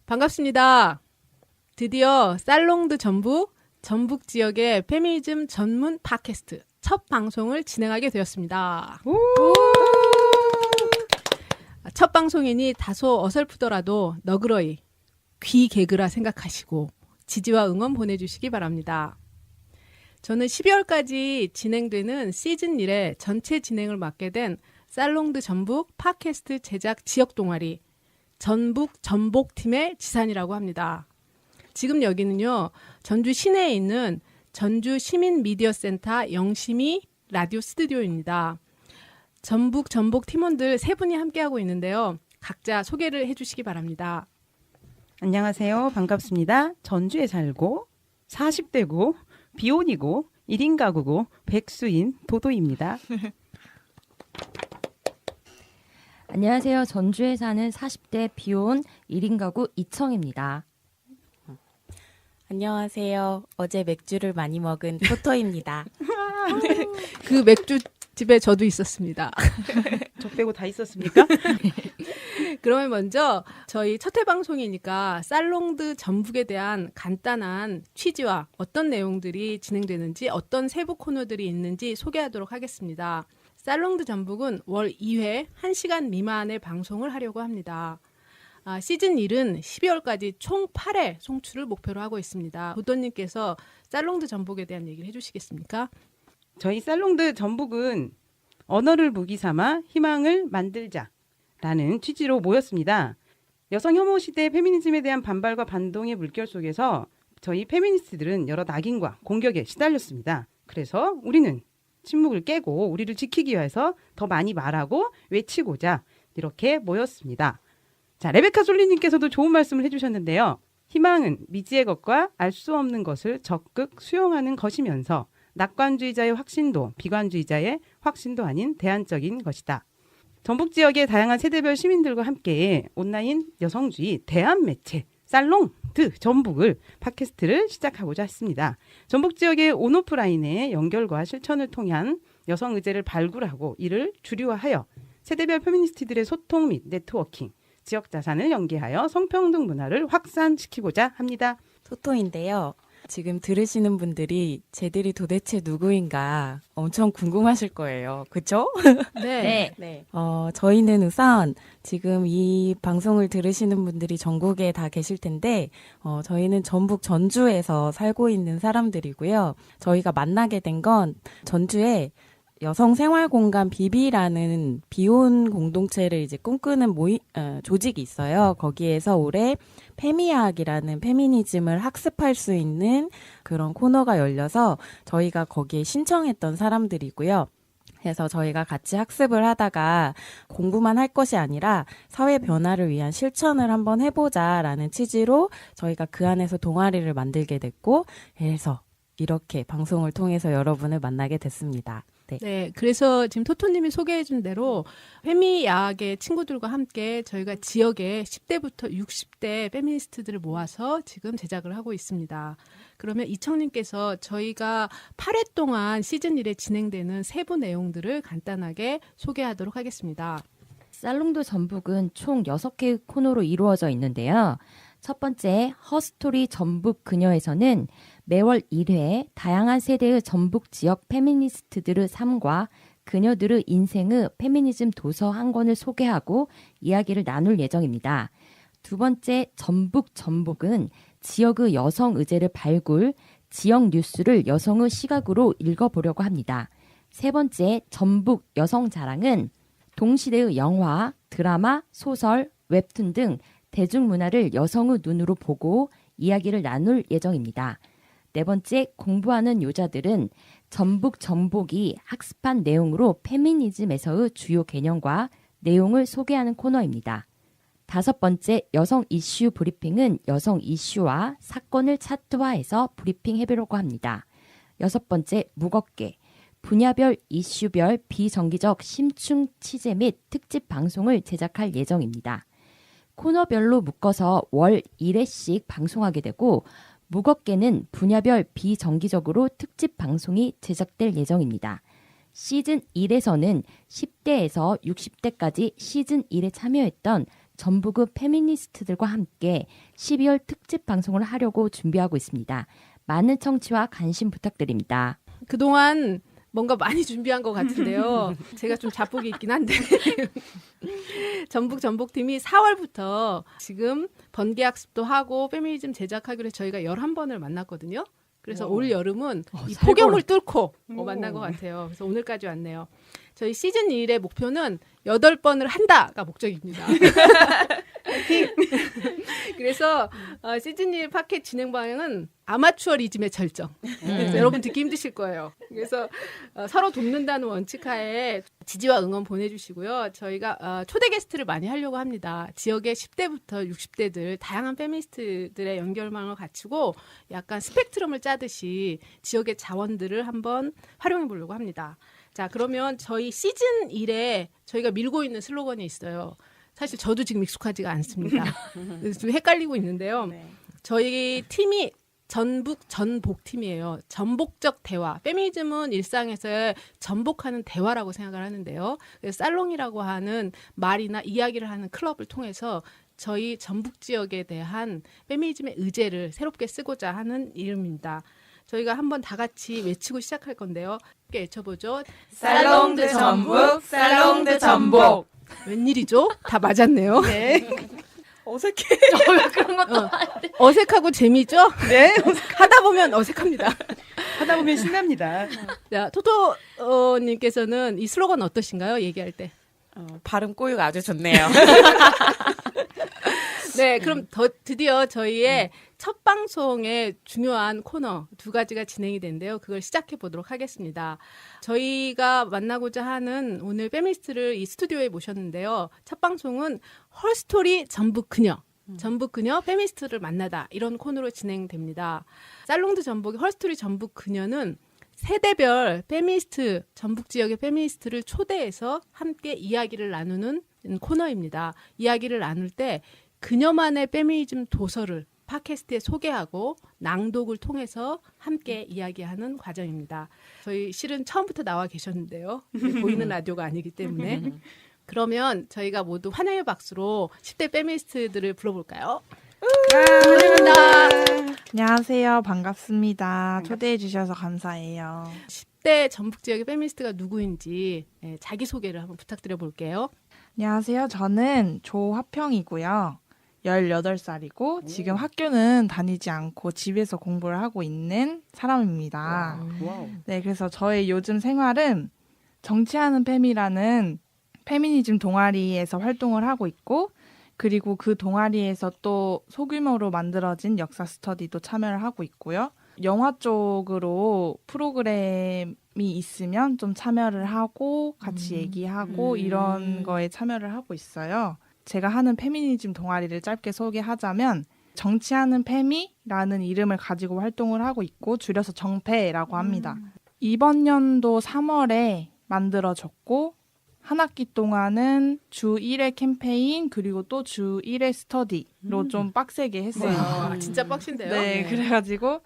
반갑습니다. 드디어 살롱드 전북 지역의 페미니즘 전문 팟캐스트 첫 방송을 진행하게 되었습니다. 첫 방송이니 다소 어설프더라도 너그러이 귀 개그라 생각하시고 지지와 응원 보내주시기 바랍니다. 저는 12월까지 진행되는 시즌 1의 전체 진행을 맡게 된 살롱드 전북 팟캐스트 제작 지역 동아리 전북 전복팀의 지산이라고 합니다. 지금 여기는요, 전주 시내에 있는 전주 시민미디어센터 영심이 라디오 스튜디오입니다. 전북 전복 팀원들 세 분이 함께하고 있는데요. 각자 소개를 해주시기 바랍니다. 안녕하세요. 반갑습니다. 전주에 살고 40대고 비혼이고 1인 가구고 백수인 도도입니다. 안녕하세요. 전주에 사는 40대 비혼 1인 가구 이청입니다. 안녕하세요. 어제 맥주를 많이 먹은 토토입니다. 그 맥주집에 저도 있었습니다. 저 빼고 다 있었습니까? 그러면 먼저 저희 첫 회 방송이니까 살롱드 전북에 대한 간단한 취지와 어떤 내용들이 진행되는지 어떤 세부 코너들이 있는지 소개하도록 하겠습니다. 살롱드 전북은 월 2회 1시간 미만의 방송을 하려고 합니다. 시즌 1은 12월까지 총 8회 송출을 목표로 하고 있습니다. 도도님께서 살롱드 전북에 대한 얘기를 해주시겠습니까? 저희 살롱드 전북은 언어를 무기 삼아 희망을 만들자라는 취지로 모였습니다. 여성 혐오 시대 페미니즘에 대한 반발과 반동의 물결 속에서 저희 페미니스트들은 여러 낙인과 공격에 시달렸습니다. 그래서 우리는 침묵을 깨고 우리를 지키기 위해서 더 많이 말하고 외치고자 이렇게 모였습니다. 자, 레베카 솔리님께서도 좋은 말씀을 해주셨는데요. 희망은 미지의 것과 알 수 없는 것을 적극 수용하는 것이면서 낙관주의자의 확신도 비관주의자의 확신도 아닌 대안적인 것이다. 전북 지역의 다양한 세대별 시민들과 함께 온라인 여성주의 대안 매체 살롱드 전북을 팟캐스트를 시작하고자 했습니다. 전북 지역의 온오프라인의 연결과 실천을 통한 여성 의제를 발굴하고 이를 주류화하여 세대별 페미니스트들의 소통 및 네트워킹, 지역 자산을 연계하여 성평등 문화를 확산시키고자 합니다. 토토인데요. 지금 들으시는 분들이 쟤들이 도대체 누구인가 엄청 궁금하실 거예요. 그쵸? 네. 저희는 우선 지금 이 방송을 들으시는 분들이 전국에 다 계실 텐데, 저희는 전북 전주에서 살고 있는 사람들이고요. 저희가 만나게 된 건 전주에 여성 생활 공간 비비라는 비혼 공동체를 이제 꿈꾸는 조직이 있어요. 거기에서 올해 페미학이라는 페미니즘을 학습할 수 있는 그런 코너가 열려서 저희가 거기에 신청했던 사람들이고요. 그래서 저희가 같이 학습을 하다가 공부만 할 것이 아니라 사회 변화를 위한 실천을 한번 해보자라는 취지로 저희가 그 안에서 동아리를 만들게 됐고, 그래서 이렇게 방송을 통해서 여러분을 만나게 됐습니다. 네, 그래서 지금 토토님이 소개해준 대로 페미야학의 친구들과 함께 저희가 지역의 10대부터 60대 페미니스트들을 모아서 지금 제작을 하고 있습니다. 그러면 이청님께서 저희가 8회 동안 시즌 1에 진행되는 세부 내용들을 간단하게 소개하도록 하겠습니다. 살롱드 전북은 총 6개의 코너로 이루어져 있는데요. 첫 번째 허스토리 전북 그녀에서는 매월 1회 다양한 세대의 전북 지역 페미니스트들의 삶과 그녀들의 인생의 페미니즘 도서 한 권을 소개하고 이야기를 나눌 예정입니다. 두 번째 전북은 지역의 여성 의제를 발굴, 지역 뉴스를 여성의 시각으로 읽어보려고 합니다. 세 번째 전북 여성 자랑은 동시대의 영화, 드라마, 소설, 웹툰 등 대중문화를 여성의 눈으로 보고 이야기를 나눌 예정입니다. 네 번째, 공부하는 요자들은 전북 전복이 학습한 내용으로 페미니즘에서의 주요 개념과 내용을 소개하는 코너입니다. 다섯 번째, 여성 이슈 브리핑은 여성 이슈와 사건을 차트화해서 브리핑해보려고 합니다. 여섯 번째, 무겁게 분야별 이슈별 비정기적 심층 취재 및 특집 방송을 제작할 예정입니다. 코너별로 묶어서 월 1회씩 방송하게 되고 무겁게는 분야별 비정기적으로 특집 방송이 제작될 예정입니다. 시즌 1에서는 10대에서 60대까지 시즌 1에 참여했던 전북의 페미니스트들과 함께 12월 특집 방송을 하려고 준비하고 있습니다. 많은 청취와 관심 부탁드립니다. 그동안 뭔가 많이 준비한 것 같은데요. 제가 좀 자폭이 있긴 한데 전북팀이 4월부터 지금 번개학습도 하고 페미니즘 제작하기로 해서 저희가 11번을 만났거든요. 그래서 올 여름은 이 폭염을 뚫고 만난 것 같아요. 그래서 오늘까지 왔네요. 저희 시즌 1의 목표는 8번을 한다가 목적입니다. 그래서 시즌 1 팟캐 진행 방향은 아마추어리즘의 절정. 그래서 여러분 듣기 힘드실 거예요. 그래서 서로 돕는다는 원칙하에 지지와 응원 보내주시고요. 저희가 초대 게스트를 많이 하려고 합니다. 지역의 10대부터 60대들 다양한 페미니스트들의 연결망을 갖추고 약간 스펙트럼을 짜듯이 지역의 자원들을 한번 활용해 보려고 합니다. 자, 그러면 저희 시즌 1에 저희가 밀고 있는 슬로건이 있어요. 사실 저도 지금 익숙하지가 않습니다. 그래서 좀 헷갈리고 있는데요. 저희 팀이 전복팀이에요. 전복적 대화. 페미니즘은 일상에서 전복하는 대화라고 생각을 하는데요. 그래서 살롱이라고 하는 말이나 이야기를 하는 클럽을 통해서 저희 전북 지역에 대한 페미니즘의 의제를 새롭게 쓰고자 하는 이름입니다. 저희가 한번 다 같이 외치고 시작할 건데요. 함께 외쳐보죠. 살롱 드 전북, 살롱 드 전복. 웬일이죠? 다 맞았네요. 네. 어색해. 그런 것도 어색하고 재미죠? 네. 하다 보면 어색합니다. 하다 보면 신납니다. 자, 토토님께서는 이 슬로건 어떠신가요? 얘기할 때. 발음 꼬유가 아주 좋네요. 네, 그럼 드디어 저희의 첫 방송의 중요한 코너 2가지가 진행이 된대요. 그걸 시작해 보도록 하겠습니다. 저희가 만나고자 하는 오늘 페미니스트를 이 스튜디오에 모셨는데요. 첫 방송은 헐스토리 전북 그녀. 전북 그녀 페미니스트를 만나다 이런 코너로 진행됩니다. 살롱드 전북의 헐스토리 전북 그녀는 세대별 페미니스트, 전북 지역의 페미니스트를 초대해서 함께 이야기를 나누는 코너입니다. 이야기를 나눌 때 그녀만의 페미니즘 도서를 팟캐스트에 소개하고 낭독을 통해서 함께 이야기하는 과정입니다. 저희 실은 처음부터 나와 계셨는데요. 보이는 라디오가 아니기 때문에. 그러면 저희가 모두 환영의 박수로 10대 페미니스트들을 불러볼까요? 환영합니다. 안녕하세요. 반갑습니다. 초대해 주셔서 감사해요. 10대 전북 지역의 페미니스트가 누구인지 자기소개를 한번 부탁드려 볼게요. 안녕하세요. 저는 조화평이고요. 18살이고 지금 학교는 다니지 않고 집에서 공부를 하고 있는 사람입니다. 와우. 네, 그래서 저의 요즘 생활은 정치하는 페미라는 페미니즘 동아리에서 활동을 하고 있고 그리고 그 동아리에서 또 소규모로 만들어진 역사 스터디도 참여를 하고 있고요. 영화 쪽으로 프로그램이 있으면 좀 참여를 하고 같이 얘기하고 이런 거에 참여를 하고 있어요. 제가 하는 페미니즘 동아리를 짧게 소개하자면 정치하는 페미라는 이름을 가지고 활동을 하고 있고 줄여서 정페라고 합니다. 이번 연도 3월에 만들어졌고 한 학기 동안은 주 1회 캠페인 그리고 또 주 1회 스터디로 좀 빡세게 했어요. 와, 진짜 빡신데요. 네, 그래가지고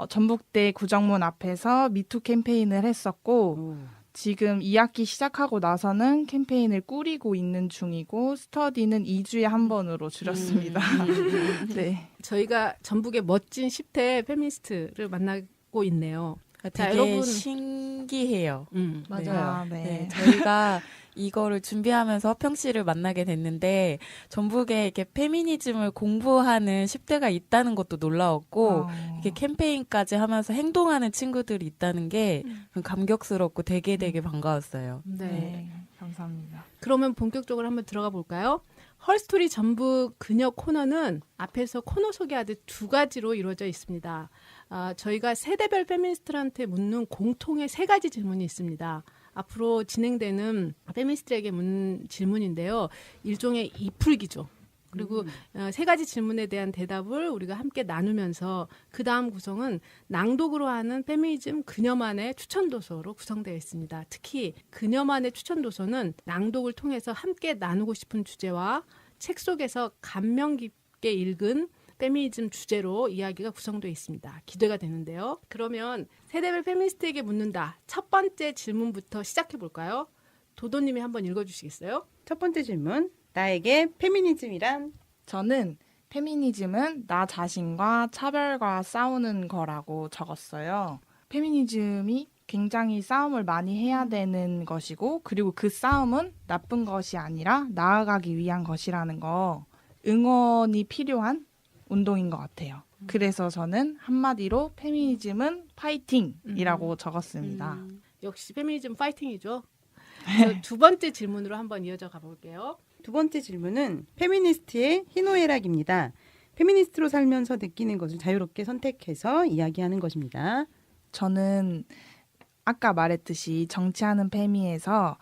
전북대 구정문 앞에서 미투 캠페인을 했었고 지금 2학기 시작하고 나서는 캠페인을 꾸리고 있는 중이고 스터디는 2주에 한 번으로 줄였습니다. 네. 저희가 전북의 멋진 10대 페미니스트를 만나고 있네요. 자, 되게 여러분. 신기해요. 맞아요. 아, 네, 네. 저희가 이거를 준비하면서 평 씨를 만나게 됐는데 전북에 이렇게 페미니즘을 공부하는 10대가 있다는 것도 놀라웠고 이렇게 캠페인까지 하면서 행동하는 친구들이 있다는 게 감격스럽고 되게 반가웠어요. 네. 네, 감사합니다. 그러면 본격적으로 한번 들어가 볼까요? 헐스토리 전북 그녀 코너는 앞에서 코너 소개하듯 2가지로 이루어져 있습니다. 저희가 세대별 페미니스트한테 묻는 공통의 3가지 질문이 있습니다. 앞으로 진행되는 페미니스트에게 묻는 질문인데요. 일종의 이풀기죠. 그리고 3가지 질문에 대한 대답을 우리가 함께 나누면서 그 다음 구성은 낭독으로 하는 페미니즘 그녀만의 추천도서로 구성되어 있습니다. 특히 그녀만의 추천도서는 낭독을 통해서 함께 나누고 싶은 주제와 책 속에서 감명 깊게 읽은 페미니즘 주제로 이야기가 구성되어 있습니다. 기대가 되는데요. 그러면 세대별 페미니스트에게 묻는다. 첫 번째 질문부터 시작해 볼까요? 도도님이 한번 읽어주시겠어요? 첫 번째 질문. 나에게 페미니즘이란? 저는 페미니즘은 나 자신과 차별과 싸우는 거라고 적었어요. 페미니즘이 굉장히 싸움을 많이 해야 되는 것이고, 그리고 그 싸움은 나쁜 것이 아니라 나아가기 위한 것이라는 거, 응원이 필요한 운동인 것 같아요. 그래서 저는 한마디로 페미니즘은 파이팅이라고 적었습니다. 역시 페미니즘 파이팅이죠. 그래서 두 번째 질문으로 한번 이어져 가볼게요. 두 번째 질문은 페미니스트의 희노애락입니다. 페미니스트로 살면서 느끼는 것을 자유롭게 선택해서 이야기하는 것입니다. 저는 아까 말했듯이 정치하는 페미에서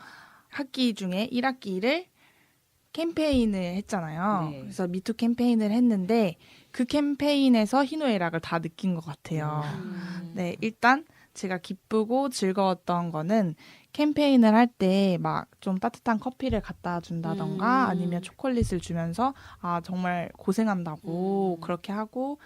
학기 중에 1학기를 캠페인을 했잖아요. 네. 그래서 미투 캠페인을 했는데 그 캠페인에서 희노애락을 다 느낀 것 같아요. 네, 일단 제가 기쁘고 즐거웠던 거는 캠페인을 할 때 막 좀 따뜻한 커피를 갖다 준다던가 아니면 초콜릿을 주면서 아 정말 고생한다고 그렇게 하고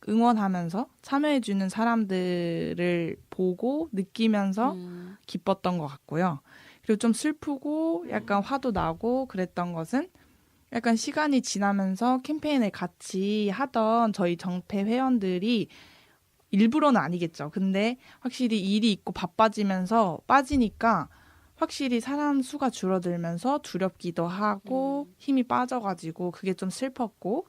응원하면서 참여해주는 사람들을 보고 느끼면서 기뻤던 것 같고요. 그리고 좀 슬프고 약간 화도 나고 그랬던 것은 약간 시간이 지나면서 캠페인을 같이 하던 저희 정패 회원들이 일부러는 아니겠죠. 근데 확실히 일이 있고 바빠지면서 빠지니까 확실히 사람 수가 줄어들면서 두렵기도 하고 힘이 빠져가지고 그게 좀 슬펐고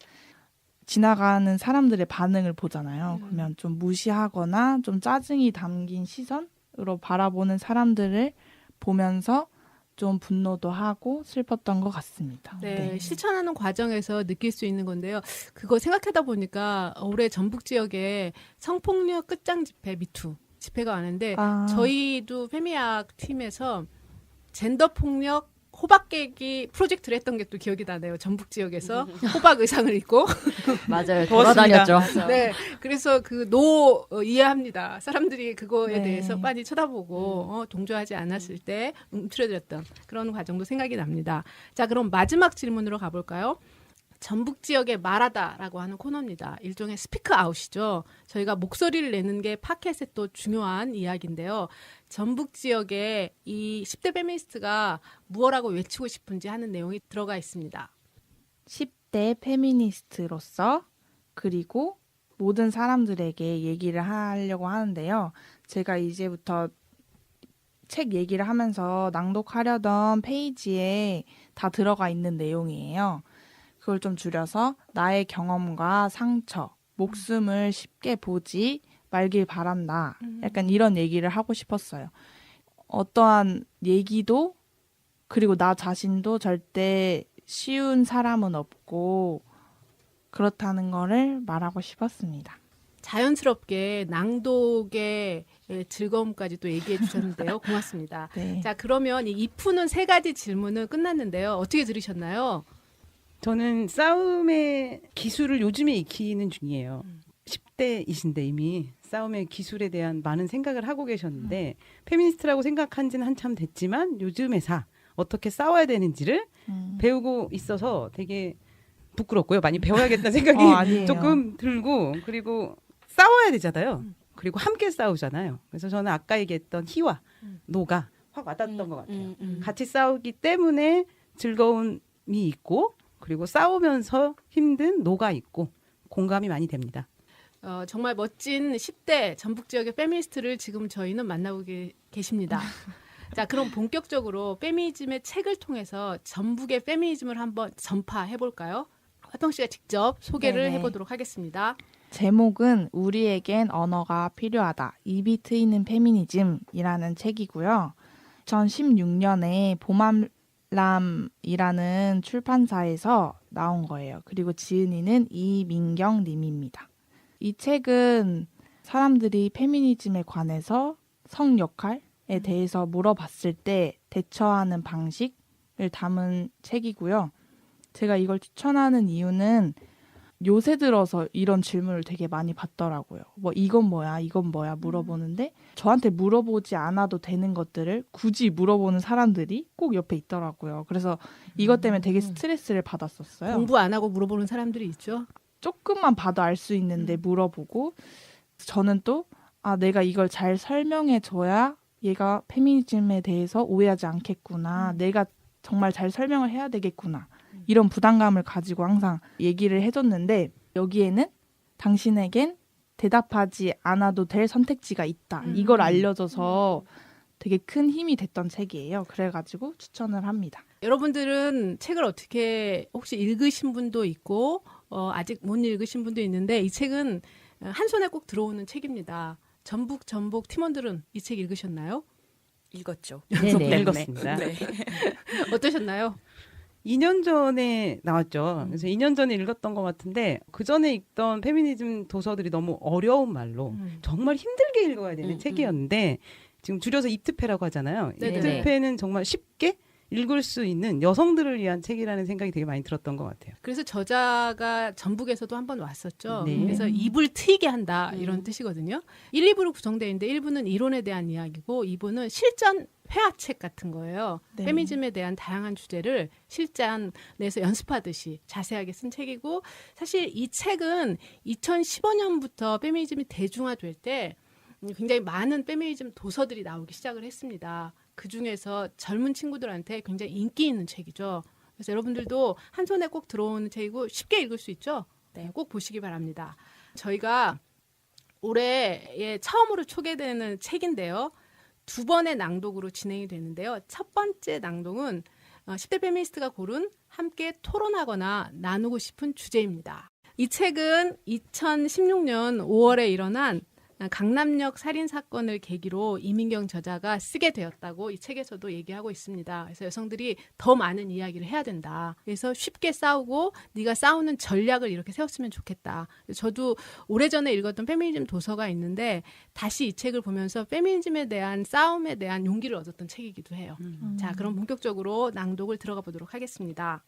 지나가는 사람들의 반응을 보잖아요. 그러면 좀 무시하거나 좀 짜증이 담긴 시선으로 바라보는 사람들을 보면서 좀 분노도 하고 슬펐던 것 같습니다. 네, 실천하는 과정에서 느낄 수 있는 건데요. 그거 생각하다 보니까 올해 전북 지역에 성폭력 끝장 집회 미투 집회가 왔는데 저희도 페미학 팀에서 젠더 폭력 호박 깨기 프로젝트를 했던 게 또 기억이 나네요. 전북 지역에서 호박 의상을 입고 맞아요. 좋았습니다. 돌아다녔죠. 네, 그래서 이해합니다. 사람들이 그거에 네. 대해서 많이 쳐다보고 동조하지 않았을 때 움츠러들었던 그런 과정도 생각이 납니다. 자, 그럼 마지막 질문으로 가볼까요? 전북 지역에 말하다라고 하는 코너입니다. 일종의 스피크 아웃이죠. 저희가 목소리를 내는 게 팟캐스트의 또 중요한 이야기인데요. 전북 지역에 이 10대 페미니스트가 무엇라고 외치고 싶은지 하는 내용이 들어가 있습니다. 10대 페미니스트로서 그리고 모든 사람들에게 얘기를 하려고 하는데요. 제가 이제부터 책 얘기를 하면서 낭독하려던 페이지에 다 들어가 있는 내용이에요. 그걸 좀 줄여서 나의 경험과 상처, 목숨을 쉽게 보지 말길 바란다. 약간 이런 얘기를 하고 싶었어요. 어떠한 얘기도 그리고 나 자신도 절대 쉬운 사람은 없고 그렇다는 거를 말하고 싶었습니다. 자연스럽게 낭독의 즐거움까지 또 얘기해 주셨는데요. 고맙습니다. 네. 자, 그러면 이 푸는 세 가지 질문은 끝났는데요. 어떻게 들으셨나요? 저는 싸움의 기술을 요즘에 익히는 중이에요. 10대이신데 이미 싸움의 기술에 대한 많은 생각을 하고 계셨는데 페미니스트라고 생각한 지는 한참 됐지만 요즘의 어떻게 싸워야 되는지를 배우고 있어서 되게 부끄럽고요. 많이 배워야겠다는 생각이 아니에요. 조금 들고 그리고 싸워야 되잖아요. 그리고 함께 싸우잖아요. 그래서 저는 아까 얘기했던 희와 노가 확 와닿았던 것 같아요. 같이 싸우기 때문에 즐거움이 있고 그리고 싸우면서 힘든 노가 있고 공감이 많이 됩니다. 정말 멋진 10대 전북 지역의 페미니스트를 지금 저희는 만나고 계십니다. 자, 그럼 본격적으로 페미니즘의 책을 통해서 전북의 페미니즘을 한번 전파해 볼까요? 화동 씨가 직접 소개를 네네. 해보도록 하겠습니다. 제목은 우리에겐 언어가 필요하다. 입이 트이는 페미니즘이라는 책이고요. 2016년에 봄암람이라는 출판사에서 나온 거예요. 그리고 지은이는 이민경 님입니다. 이 책은 사람들이 페미니즘에 관해서 성 역할에 대해서 물어봤을 때 대처하는 방식을 담은 책이고요. 제가 이걸 추천하는 이유는 요새 들어서 이런 질문을 되게 많이 받더라고요. 뭐 이건 뭐야, 이건 뭐야 물어보는데 저한테 물어보지 않아도 되는 것들을 굳이 물어보는 사람들이 꼭 옆에 있더라고요. 그래서 이것 때문에 되게 스트레스를 받았었어요. 공부 안 하고 물어보는 사람들이 있죠. 조금만 봐도 알 수 있는데 물어보고 저는 또 내가 이걸 잘 설명해 줘야 얘가 페미니즘에 대해서 오해하지 않겠구나. 내가 정말 잘 설명을 해야 되겠구나. 이런 부담감을 가지고 항상 얘기를 해줬는데 여기에는 당신에겐 대답하지 않아도 될 선택지가 있다. 이걸 알려줘서 되게 큰 힘이 됐던 책이에요. 그래가지고 추천을 합니다. 여러분들은 책을 어떻게 혹시 읽으신 분도 있고 아직 못 읽으신 분도 있는데 이 책은 한 손에 꼭 들어오는 책입니다. 전북 팀원들은 이 책 읽으셨나요? 읽었죠. 네네. 읽었습니다. 네. 어떠셨나요? 2년 전에 나왔죠. 그래서 2년 전에 읽었던 것 같은데 그 전에 읽던 페미니즘 도서들이 너무 어려운 말로 정말 힘들게 읽어야 되는 책이었는데 지금 줄여서 입트페라고 하잖아요. 네네. 입트페는 정말 쉽게 읽을 수 있는 여성들을 위한 책이라는 생각이 되게 많이 들었던 것 같아요. 그래서 저자가 전북에서도 한번 왔었죠. 네. 그래서 입을 트이게 한다 이런 뜻이거든요. 1, 2부로 구성되어 있는데 1부는 이론에 대한 이야기고 2부는 실전 회화책 같은 거예요. 네. 페미니즘에 대한 다양한 주제를 실전에서 연습하듯이 자세하게 쓴 책이고 사실 이 책은 2015년부터 페미니즘이 대중화될 때 굉장히 많은 페미니즘 도서들이 나오기 시작을 했습니다. 그 중에서 젊은 친구들한테 굉장히 인기 있는 책이죠. 그래서 여러분들도 한 손에 꼭 들어오는 책이고 쉽게 읽을 수 있죠. 네, 꼭 보시기 바랍니다. 저희가 올해에 처음으로 초대되는 책인데요. 2번의 낭독으로 진행이 되는데요. 첫 번째 낭독은 10대 페미니스트가 고른 함께 토론하거나 나누고 싶은 주제입니다. 이 책은 2016년 5월에 일어난 강남역 살인 사건을 계기로 이민경 저자가 쓰게 되었다고 이 책에서도 얘기하고 있습니다. 그래서 여성들이 더 많은 이야기를 해야 된다. 그래서 쉽게 싸우고 네가 싸우는 전략을 이렇게 세웠으면 좋겠다. 저도 오래전에 읽었던 페미니즘 도서가 있는데 다시 이 책을 보면서 페미니즘에 대한 싸움에 대한 용기를 얻었던 책이기도 해요. 자, 그럼 본격적으로 낭독을 들어가 보도록 하겠습니다.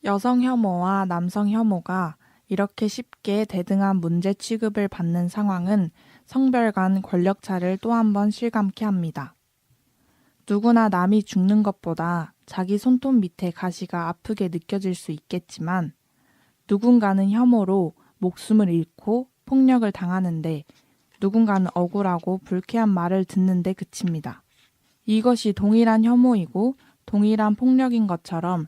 여성 혐오와 남성 혐오가 이렇게 쉽게 대등한 문제 취급을 받는 상황은 성별 간 권력차를 또 한 번 실감케 합니다. 누구나 남이 죽는 것보다 자기 손톱 밑에 가시가 아프게 느껴질 수 있겠지만 누군가는 혐오로 목숨을 잃고 폭력을 당하는데 누군가는 억울하고 불쾌한 말을 듣는데 그칩니다. 이것이 동일한 혐오이고 동일한 폭력인 것처럼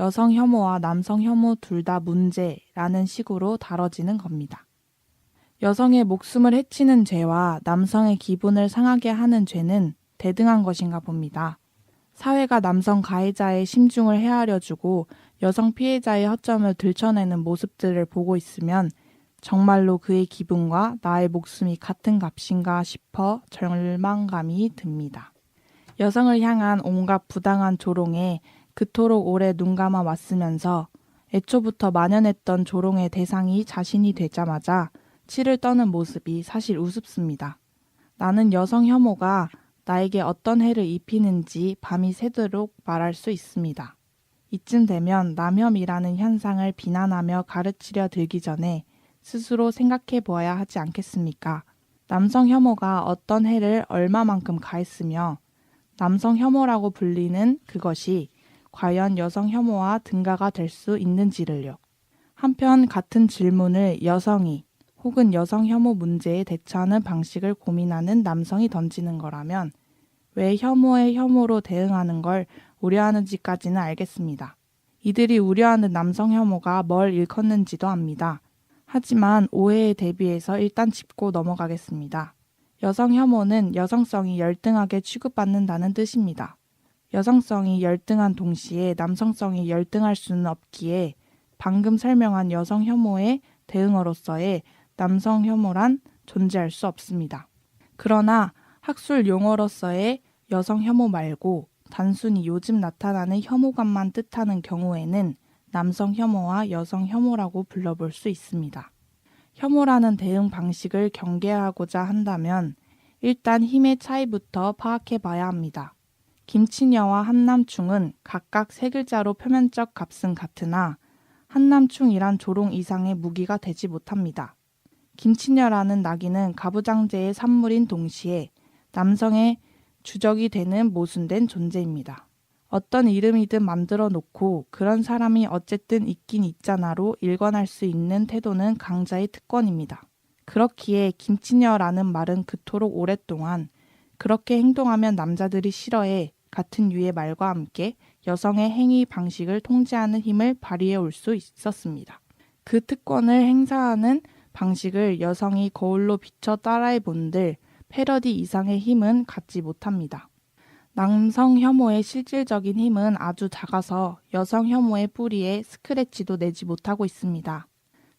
여성 혐오와 남성 혐오 둘 다 문제라는 식으로 다뤄지는 겁니다. 여성의 목숨을 해치는 죄와 남성의 기분을 상하게 하는 죄는 대등한 것인가 봅니다. 사회가 남성 가해자의 심중을 헤아려주고 여성 피해자의 허점을 들춰내는 모습들을 보고 있으면 정말로 그의 기분과 나의 목숨이 같은 값인가 싶어 절망감이 듭니다. 여성을 향한 온갖 부당한 조롱에 그토록 오래 눈감아 왔으면서 애초부터 만연했던 조롱의 대상이 자신이 되자마자 치를 떠는 모습이 사실 우습습니다. 나는 여성 혐오가 나에게 어떤 해를 입히는지 밤이 새도록 말할 수 있습니다. 이쯤 되면 남혐이라는 현상을 비난하며 가르치려 들기 전에 스스로 생각해 보아야 하지 않겠습니까? 남성 혐오가 어떤 해를 얼마만큼 가했으며 남성 혐오라고 불리는 그것이 과연 여성 혐오와 등가가 될 수 있는지를요. 한편 같은 질문을 여성이 혹은 여성 혐오 문제에 대처하는 방식을 고민하는 남성이 던지는 거라면 왜 혐오에 혐오로 대응하는 걸 우려하는지까지는 알겠습니다. 이들이 우려하는 남성 혐오가 뭘 일컫는지도 압니다. 하지만 오해에 대비해서 일단 짚고 넘어가겠습니다. 여성 혐오는 여성성이 열등하게 취급받는다는 뜻입니다. 여성성이 열등한 동시에 남성성이 열등할 수는 없기에 방금 설명한 여성 혐오의 대응어로서의 남성 혐오란 존재할 수 없습니다. 그러나 학술 용어로서의 여성 혐오 말고 단순히 요즘 나타나는 혐오감만 뜻하는 경우에는 남성 혐오와 여성 혐오라고 불러볼 수 있습니다. 혐오라는 대응 방식을 경계하고자 한다면 일단 힘의 차이부터 파악해 봐야 합니다. 김치녀와 한남충은 각각 세 글자로 표면적 값은 같으나 한남충이란 조롱 이상의 무기가 되지 못합니다. 김치녀라는 낙인은 가부장제의 산물인 동시에 남성의 주적이 되는 모순된 존재입니다. 어떤 이름이든 만들어 놓고 그런 사람이 어쨌든 있긴 있잖아로 일관할 수 있는 태도는 강자의 특권입니다. 그렇기에 김치녀라는 말은 그토록 오랫동안 그렇게 행동하면 남자들이 싫어해 같은 유의 말과 함께 여성의 행위 방식을 통제하는 힘을 발휘해 올 수 있었습니다. 그 특권을 행사하는 방식을 여성이 거울로 비춰 따라해 본들 패러디 이상의 힘은 갖지 못합니다. 남성 혐오의 실질적인 힘은 아주 작아서 여성 혐오의 뿌리에 스크래치도 내지 못하고 있습니다.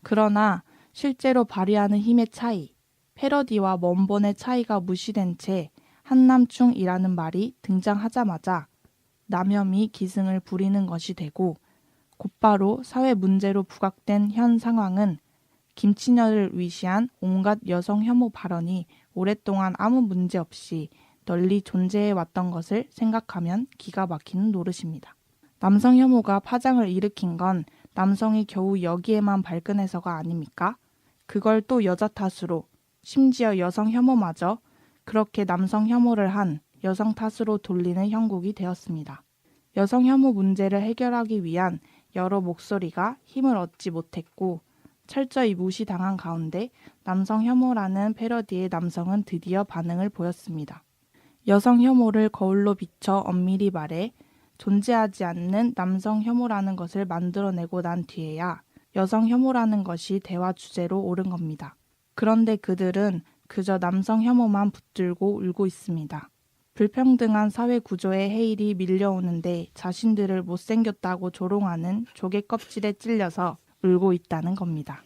그러나 실제로 발휘하는 힘의 차이, 패러디와 원본의 차이가 무시된 채 한남충이라는 말이 등장하자마자 남혐이 기승을 부리는 것이 되고 곧바로 사회 문제로 부각된 현 상황은 김치녀를 위시한 온갖 여성 혐오 발언이 오랫동안 아무 문제 없이 널리 존재해 왔던 것을 생각하면 기가 막히는 노릇입니다. 남성 혐오가 파장을 일으킨 건 남성이 겨우 여기에만 발끈해서가 아닙니까? 그걸 또 여자 탓으로, 심지어 여성 혐오마저 그렇게 남성 혐오를 한 여성 탓으로 돌리는 형국이 되었습니다. 여성 혐오 문제를 해결하기 위한 여러 목소리가 힘을 얻지 못했고 철저히 무시당한 가운데 남성 혐오라는 패러디의 남성은 드디어 반응을 보였습니다. 여성 혐오를 거울로 비춰 엄밀히 말해 존재하지 않는 남성 혐오라는 것을 만들어내고 난 뒤에야 여성 혐오라는 것이 대화 주제로 오른 겁니다. 그런데 그들은 그저 남성 혐오만 붙들고 울고 있습니다. 불평등한 사회 구조의 해일이 밀려오는데 자신들을 못생겼다고 조롱하는 조개 껍질에 찔려서 울고 있다는 겁니다.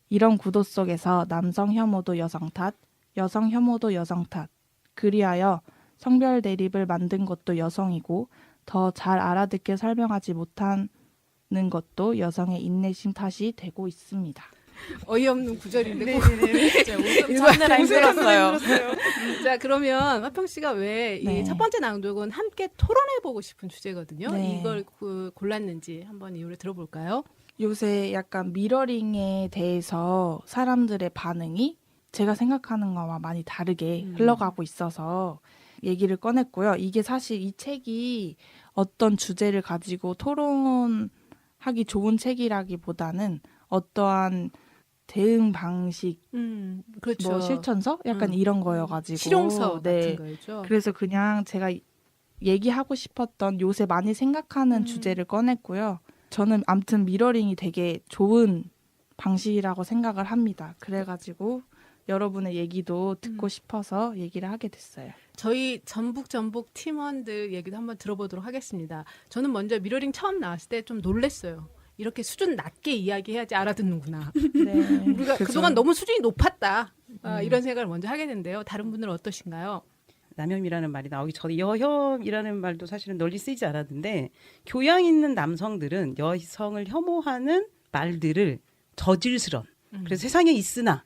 이런 구도 속에서 남성 혐오도 여성 탓, 여성 혐오도 여성 탓, 그리하여 성별 대립을 만든 것도 여성이고 더 잘 알아듣게 설명하지 못하는 것도 여성의 인내심 탓이 되고 있습니다. 어이없는 구절인데 네네네. 웃음 참느라 힘들었어요. 자, 그러면 화평 씨가 왜 이 네. 첫 번째 낭독은 함께 토론해보고 싶은 주제거든요. 네. 이걸 골랐는지 한번 이유를 들어볼까요? 요새 약간 미러링에 대해서 사람들의 반응이 제가 생각하는 거와 많이 다르게 흘러가고 있어서 얘기를 꺼냈고요. 이게 사실 이 책이 어떤 주제를 가지고 토론하기 좋은 책이라기보다는 어떠한 대응 방식, 그렇죠. 뭐 실천서? 약간 이런 거여가지고. 실용서 네. 같은 거죠. 그래서 그냥 제가 얘기하고 싶었던 요새 많이 생각하는 주제를 꺼냈고요. 저는 아무튼 미러링이 되게 좋은 방식이라고 생각을 합니다. 그래가지고 여러분의 얘기도 듣고 싶어서 얘기를 하게 됐어요. 저희 전북 팀원들 얘기도 한번 들어보도록 하겠습니다. 저는 먼저 미러링 처음 나왔을 때 좀 놀랬어요. 이렇게 수준 낮게 이야기해야지 알아듣는구나. 네. 우리가 그죠. 그동안 너무 수준이 높았다. 이런 생각을 먼저 하게 된대요. 다른 분들은 어떠신가요? 남혐이라는 말이 나오기 전에 여혐이라는 말도 사실은 널리 쓰이지 않았는데 교양 있는 남성들은 여성을 혐오하는 말들을 저질스런 그래서 세상에 있으나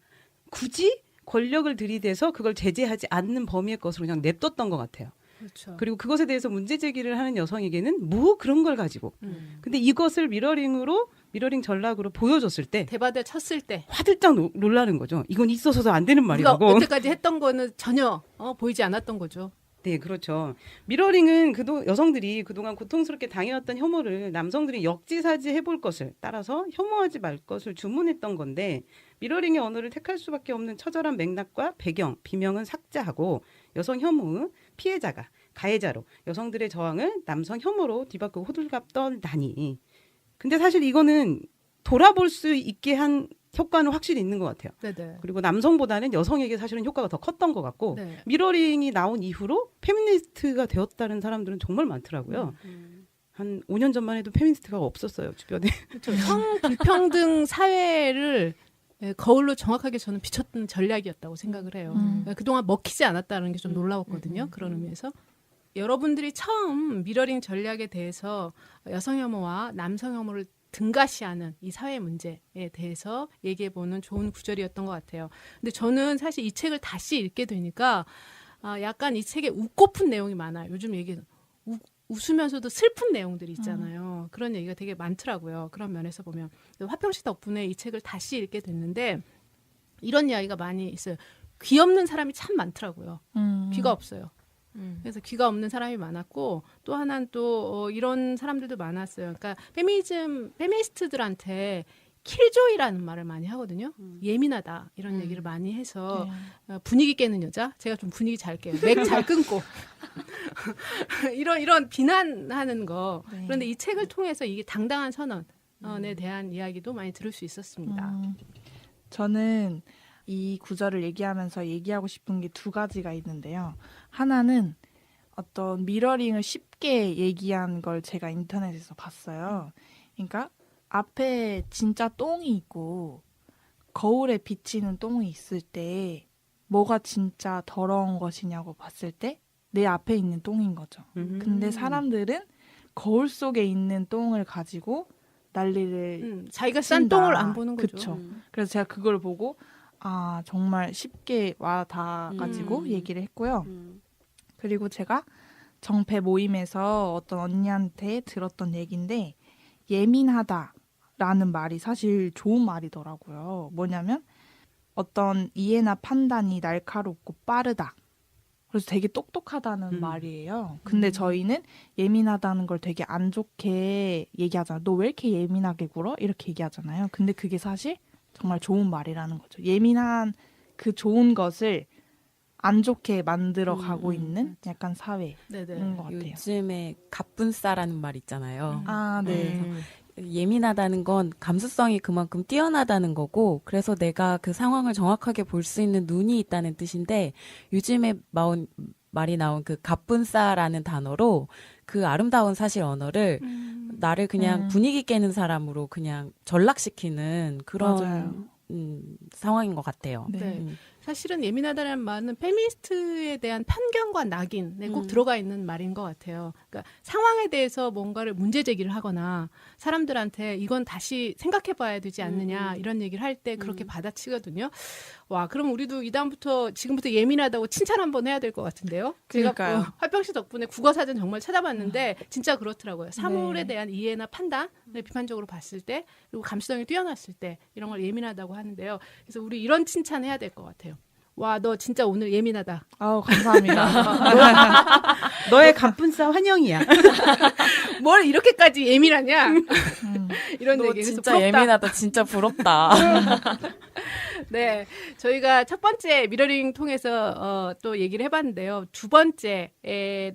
굳이 권력을 들이대서 그걸 제재하지 않는 범위의 것으로 그냥 냅뒀던 것 같아요. 그렇죠. 그리고 그것에 대해서 문제 제기를 하는 여성에게는 뭐 그런 걸 가지고 근데 이것을 미러링 전략으로 보여줬을 때 대바대 쳤을 때 화들짝 놀라는 거죠. 이건 있어서도 안 되는 우리가 말이라고. 여태까지 했던 거는 전혀 보이지 않았던 거죠. 네, 그렇죠. 미러링은 여성들이 그동안 고통스럽게 당해왔던 혐오를 남성들이 역지사지 해볼 것을 따라서 혐오하지 말 것을 주문했던 건데 미러링의 언어를 택할 수밖에 없는 처절한 맥락과 배경, 비명은 삭제하고 여성 혐오, 피해자가 가해자로 여성들의 저항을 남성 혐오로 뒤바꾸고 호들갑 떨다니. 근데 사실 이거는 돌아볼 수 있게 한 효과는 확실히 있는 것 같아요. 네네. 그리고 남성보다는 여성에게 사실은 효과가 더 컸던 것 같고 네. 미러링이 나온 이후로 페미니스트가 되었다는 사람들은 정말 많더라고요. 한 5년 전만 해도 페미니스트가 없었어요, 주변에. 그렇죠. 성 불평등 사회를 거울로 정확하게 저는 비췄던 전략이었다고 생각을 해요. 그동안 먹히지 않았다는 게 좀 놀라웠거든요. 그런 의미에서. 여러분들이 처음 미러링 전략에 대해서 여성 혐오와 남성 혐오를 등가시하는 이 사회 문제에 대해서 얘기해보는 좋은 구절이었던 것 같아요. 근데 저는 사실 이 책을 다시 읽게 되니까 약간 이 책에 웃고픈 내용이 많아요. 요즘 얘기는 웃으면서도 슬픈 내용들이 있잖아요. 그런 얘기가 되게 많더라고요. 그런 면에서 보면 화평 씨 덕분에 이 책을 다시 읽게 됐는데 이런 이야기가 많이 있어요. 귀 없는 사람이 참 많더라고요. 귀가 없어요. 그래서 귀가 없는 사람이 많았고 또 하나는 또 이런 사람들도 많았어요. 그러니까 페미니스트들한테 킬조이라는 말을 많이 하거든요. 예민하다 이런 얘기를 많이 해서 분위기 깨는 여자. 제가 좀 분위기 잘 깨요. 맥 잘 끊고 이런 비난하는 거. 네. 그런데 이 책을 통해서 이게 당당한 선언에 대한 이야기도 많이 들을 수 있었습니다. 저는 이 구절을 얘기하면서 얘기하고 싶은 게 두 가지가 있는데요. 하나는 어떤 미러링을 쉽게 얘기한 걸 제가 인터넷에서 봤어요. 그러니까 앞에 진짜 똥이 있고 거울에 비치는 똥이 있을 때 뭐가 진짜 더러운 것이냐고 봤을 때 내 앞에 있는 똥인 거죠. 근데 사람들은 거울 속에 있는 똥을 가지고 난리를 자기가 싼 친다. 똥을 안 보는 거죠. 그쵸. 그래서 제가 그걸 보고 아 정말 쉽게 와닿아가지고 얘기를 했고요. 그리고 제가 정패 모임에서 어떤 언니한테 들었던 얘기인데 예민하다라는 말이 사실 좋은 말이더라고요. 뭐냐면 어떤 이해나 판단이 날카롭고 빠르다. 그래서 되게 똑똑하다는 말이에요. 근데 저희는 예민하다는 걸 되게 안 좋게 얘기하잖아요. 너 왜 이렇게 예민하게 굴어? 이렇게 얘기하잖아요. 근데 그게 사실 정말 좋은 말이라는 거죠. 예민한 그 좋은 것을 안 좋게 만들어 가고 있는 약간 사회인 네네. 것 같아요. 요즘에 갑분싸라는 말 있잖아요. 아, 네. 예민하다는 건 감수성이 그만큼 뛰어나다는 거고, 그래서 내가 그 상황을 정확하게 볼 수 있는 눈이 있다는 뜻인데, 요즘에 말이 나온 그 갑분싸라는 단어로 그 아름다운 사실 언어를 나를 그냥 분위기 깨는 사람으로 그냥 전락시키는 맞아요. 그런 상황인 것 같아요. 네. 사실은 예민하다는 말은 페미니스트에 대한 편견과 낙인에 꼭 들어가 있는 말인 것 같아요. 그러니까 상황에 대해서 뭔가를 문제 제기를 하거나 사람들한테 이건 다시 생각해봐야 되지 않느냐 이런 얘기를 할 때 그렇게 받아치거든요. 와, 그럼 우리도 지금부터 예민하다고 칭찬 한번 해야 될 것 같은데요. 그러니까요. 제가 화평 씨 덕분에 국어사전 정말 찾아봤는데 진짜 그렇더라고요. 사물에 네. 대한 이해나 판단을 비판적으로 봤을 때 그리고 감수성이 뛰어났을 때 이런 걸 예민하다고 하는데요. 그래서 우리 이런 칭찬 해야 될 것 같아요. 와, 너 진짜 오늘 예민하다. 아우 감사합니다. 너의 갑분싸 환영이야. 뭘 이렇게까지 예민하냐? 이런 너 얘기. 그래서 진짜 부럽다. 예민하다. 진짜 부럽다. 네, 저희가 첫 번째 미러링 통해서 또 얘기를 해봤는데요. 두 번째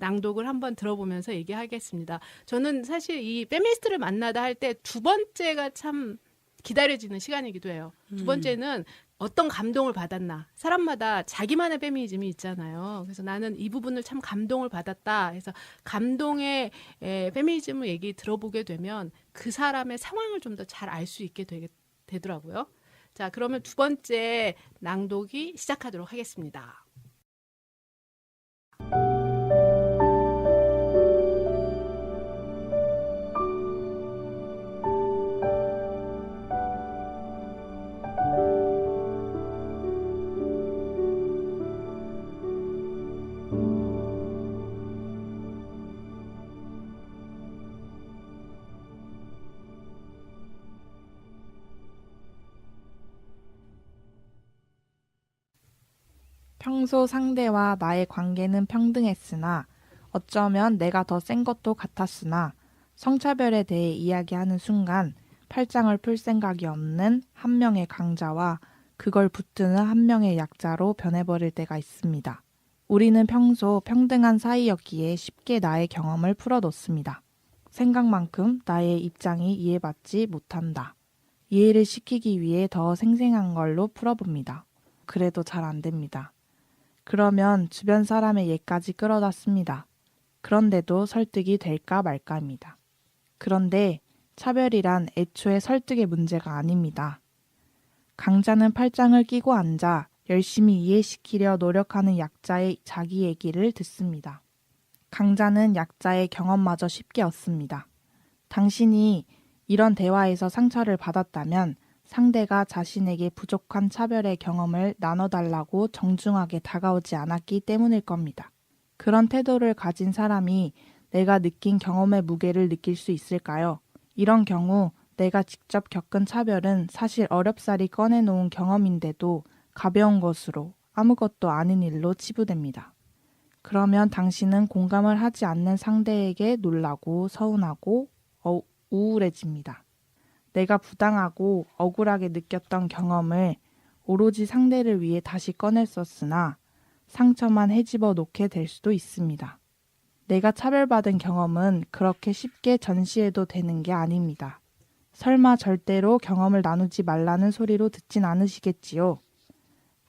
낭독을 한번 들어보면서 얘기하겠습니다. 저는 사실 이 페미니스트를 만나다 할 때 두 번째가 참 기다려지는 시간이기도 해요. 두 번째는 어떤 감동을 받았나. 사람마다 자기만의 페미니즘이 있잖아요. 그래서 나는 이 부분을 참 감동을 받았다. 해서 감동의 페미니즘을 얘기 들어보게 되면 그 사람의 상황을 좀 더 잘 알 수 있게 되더라고요. 자, 그러면 두 번째 낭독이 시작하도록 하겠습니다. 평소 상대와 나의 관계는 평등했으나 어쩌면 내가 더 센 것도 같았으나 성차별에 대해 이야기하는 순간 팔짱을 풀 생각이 없는 한 명의 강자와 그걸 붙드는 한 명의 약자로 변해버릴 때가 있습니다. 우리는 평소 평등한 사이였기에 쉽게 나의 경험을 풀어놓습니다. 생각만큼 나의 입장이 이해받지 못한다. 이해를 시키기 위해 더 생생한 걸로 풀어봅니다. 그래도 잘 안 됩니다. 그러면 주변 사람의 예까지 끌어다 씁니다. 그런데도 설득이 될까 말까입니다. 그런데 차별이란 애초에 설득의 문제가 아닙니다. 강자는 팔짱을 끼고 앉아 열심히 이해시키려 노력하는 약자의 자기 얘기를 듣습니다. 강자는 약자의 경험마저 쉽게 얻습니다. 당신이 이런 대화에서 상처를 받았다면 상대가 자신에게 부족한 차별의 경험을 나눠달라고 정중하게 다가오지 않았기 때문일 겁니다. 그런 태도를 가진 사람이 내가 느낀 경험의 무게를 느낄 수 있을까요? 이런 경우 내가 직접 겪은 차별은 사실 어렵사리 꺼내놓은 경험인데도 가벼운 것으로 아무것도 아닌 일로 치부됩니다. 그러면 당신은 공감을 하지 않는 상대에게 놀라고 서운하고 우울해집니다. 내가 부당하고 억울하게 느꼈던 경험을 오로지 상대를 위해 다시 꺼냈었으나 상처만 헤집어 놓게 될 수도 있습니다. 내가 차별받은 경험은 그렇게 쉽게 전시해도 되는 게 아닙니다. 설마 절대로 경험을 나누지 말라는 소리로 듣진 않으시겠지요?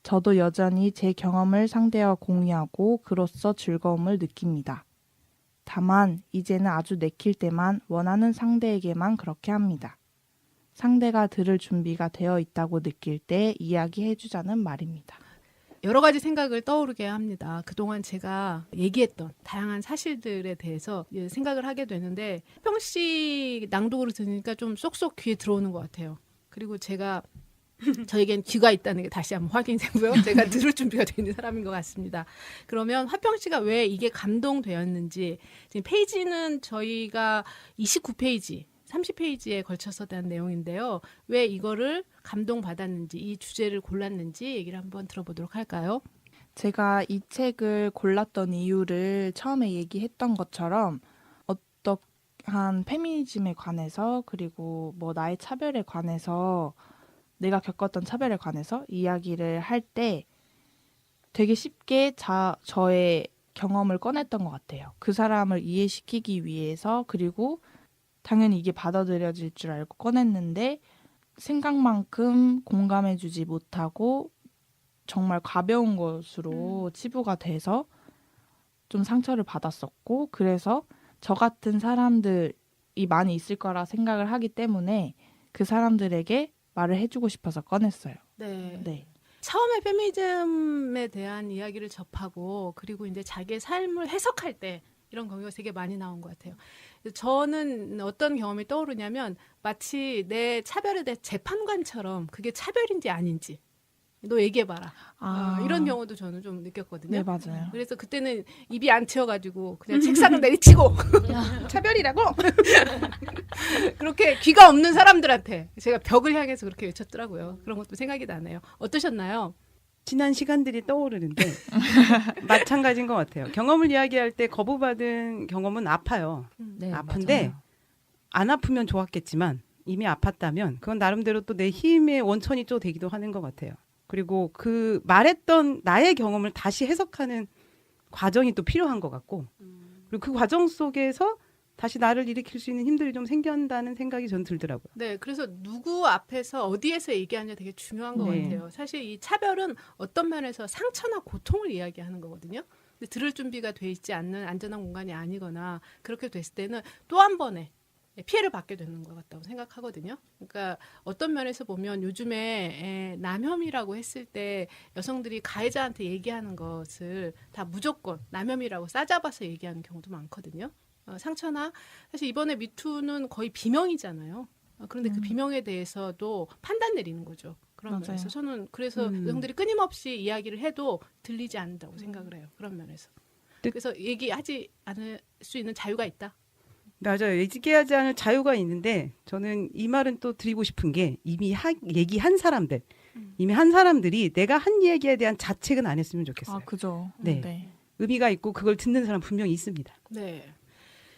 저도 여전히 제 경험을 상대와 공유하고 그로써 즐거움을 느낍니다. 다만 이제는 아주 내킬 때만 원하는 상대에게만 그렇게 합니다. 상대가 들을 준비가 되어 있다고 느낄 때 이야기해주자는 말입니다. 여러 가지 생각을 떠오르게 합니다. 그동안 제가 얘기했던 다양한 사실들에 대해서 생각을 하게 되는데 평시 낭독으로 들으니까 좀 쏙쏙 귀에 들어오는 것 같아요. 그리고 제가 저에겐 귀가 있다는 게 다시 한번 확인되고요. 제가 들을 준비가 되어 있는 사람인 것 같습니다. 그러면 화평 씨가 왜 이게 감동되었는지, 지금 페이지는 저희가 29페이지, 30페이지에 걸쳐서 된 내용인데요. 왜 이거를 감동받았는지, 이 주제를 골랐는지 얘기를 한번 들어보도록 할까요? 제가 이 책을 골랐던 이유를 처음에 얘기했던 것처럼 어떠한 페미니즘에 관해서 그리고 뭐 나의 차별에 관해서 내가 겪었던 차별에 관해서 이야기를 할 때 되게 쉽게 저의 경험을 꺼냈던 것 같아요. 그 사람을 이해시키기 위해서 그리고 당연히 이게 받아들여질 줄 알고 꺼냈는데 생각만큼 공감해주지 못하고 정말 가벼운 것으로 치부가 돼서 좀 상처를 받았었고 그래서 저 같은 사람들이 많이 있을 거라 생각을 하기 때문에 그 사람들에게 말을 해주고 싶어서 꺼냈어요. 네. 처음에 페미니즘에 대한 이야기를 접하고 그리고 이제 자기의 삶을 해석할 때 이런 경우가 되게 많이 나온 것 같아요. 저는 어떤 경험이 떠오르냐면 마치 내 차별에 대해 재판관처럼 그게 차별인지 아닌지 너 얘기해봐라. 이런 경우도 저는 좀 느꼈거든요. 네, 맞아요. 그래서 그때는 입이 안 튀어가지고 그냥 책상을 내리치고 차별이라고 그렇게 귀가 없는 사람들한테 제가 벽을 향해서 그렇게 외쳤더라고요. 그런 것도 생각이 나네요. 어떠셨나요? 지난 시간들이 떠오르는데 마찬가지인 것 같아요. 경험을 이야기할 때 거부받은 경험은 아파요. 네, 아픈데 맞아요. 안 아프면 좋았겠지만 이미 아팠다면 그건 나름대로 또 내 힘의 원천이 또 되기도 하는 것 같아요. 그리고 그 말했던 나의 경험을 다시 해석하는 과정이 또 필요한 것 같고 그리고 그 과정 속에서 다시 나를 일으킬 수 있는 힘들이 좀 생긴다는 생각이 전 들더라고요. 네, 그래서 누구 앞에서 어디에서 얘기하냐 되게 중요한 것 네. 같아요. 사실 이 차별은 어떤 면에서 상처나 고통을 이야기하는 거거든요. 근데 들을 준비가 돼 있지 않는 안전한 공간이 아니거나 그렇게 됐을 때는 또 한 번의 피해를 받게 되는 것 같다고 생각하거든요. 그러니까 어떤 면에서 보면 요즘에 남혐이라고 했을 때 여성들이 가해자한테 얘기하는 것을 다 무조건 남혐이라고 싸잡아서 얘기하는 경우도 많거든요. 상처나 사실 이번에 미투는 거의 비명이잖아요. 그런데 그 비명에 대해서도 판단 내리는 거죠. 그런 맞아요. 면에서 저는 그래서 여성들이 끊임없이 이야기를 해도 들리지 않는다고 생각을 해요. 그런 면에서. 그래서 얘기하지 않을 수 있는 자유가 있다. 맞아요. 얘기하지 않을 자유가 있는데 저는 이 말은 또 드리고 싶은 게 이미 얘기한 사람들, 이미 한 사람들이 내가 한 얘기에 대한 자책은 안 했으면 좋겠어요. 그죠. 네. 의미가 있고 그걸 듣는 사람 분명히 있습니다. 네.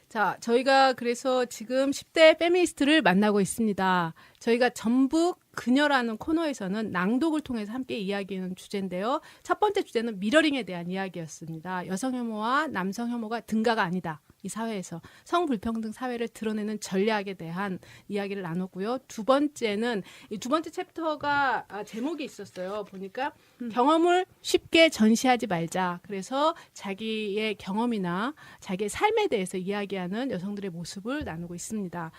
자, 저희가 그래서 지금 10대 페미니스트를 만나고 있습니다. 저희가 전북 그녀라는 코너에서는 낭독을 통해서 함께 이야기하는 주제인데요. 첫 번째 주제는 미러링에 대한 이야기였습니다. 여성 혐오와 남성 혐오가 등가가 아니다. 이 사회에서 성불평등 사회를 드러내는 전략에 대한 이야기를 나눴고요. 두 번째는 이 두 번째 챕터가 제목이 있었어요. 보니까 경험을 쉽게 전시하지 말자. 그래서 자기의 경험이나 자기의 삶에 대해서 이야기하는 여성들의 모습을 나누고 있습니다.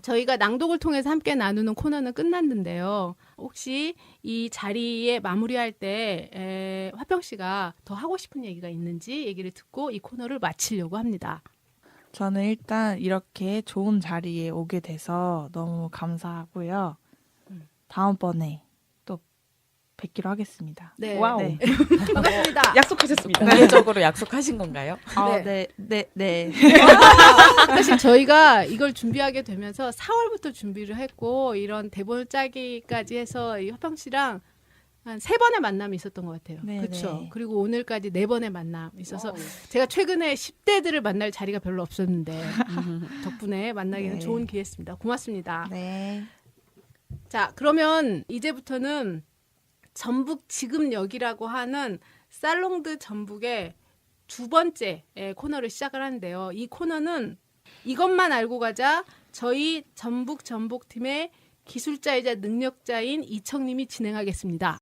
저희가 낭독을 통해서 함께 나누는 코너는 끝났는데요. 혹시 이 자리에 마무리할 때 화평 씨가 더 하고 싶은 얘기가 있는지 얘기를 듣고 이 코너를 마치려고 합니다. 저는 일단 이렇게 좋은 자리에 오게 돼서 너무 감사하고요. 다음번에 또 뵙기로 하겠습니다. 네. 와우. 네. 반갑습니다. 약속하셨습니다. 공개적으로 약속하신 건가요? 네. 사실 저희가 이걸 준비하게 되면서 4월부터 준비를 했고 이런 대본을 짜기까지 해서 이 화평 씨랑 한 3번의 만남이 있었던 것 같아요. 네, 그렇죠. 네. 그리고 오늘까지 4번의 만남이 있어서 제가 최근에 10대들을 만날 자리가 별로 없었는데 덕분에 만나기는 네. 좋은 기회였습니다. 고맙습니다. 네. 자, 그러면 이제부터는 전북 지금 여기라고 하는 살롱드 전북의 2번째 코너를 시작을 하는데요. 이 코너는 이것만 알고 가자 저희 전북팀의 기술자이자 능력자인 이청님이 진행하겠습니다.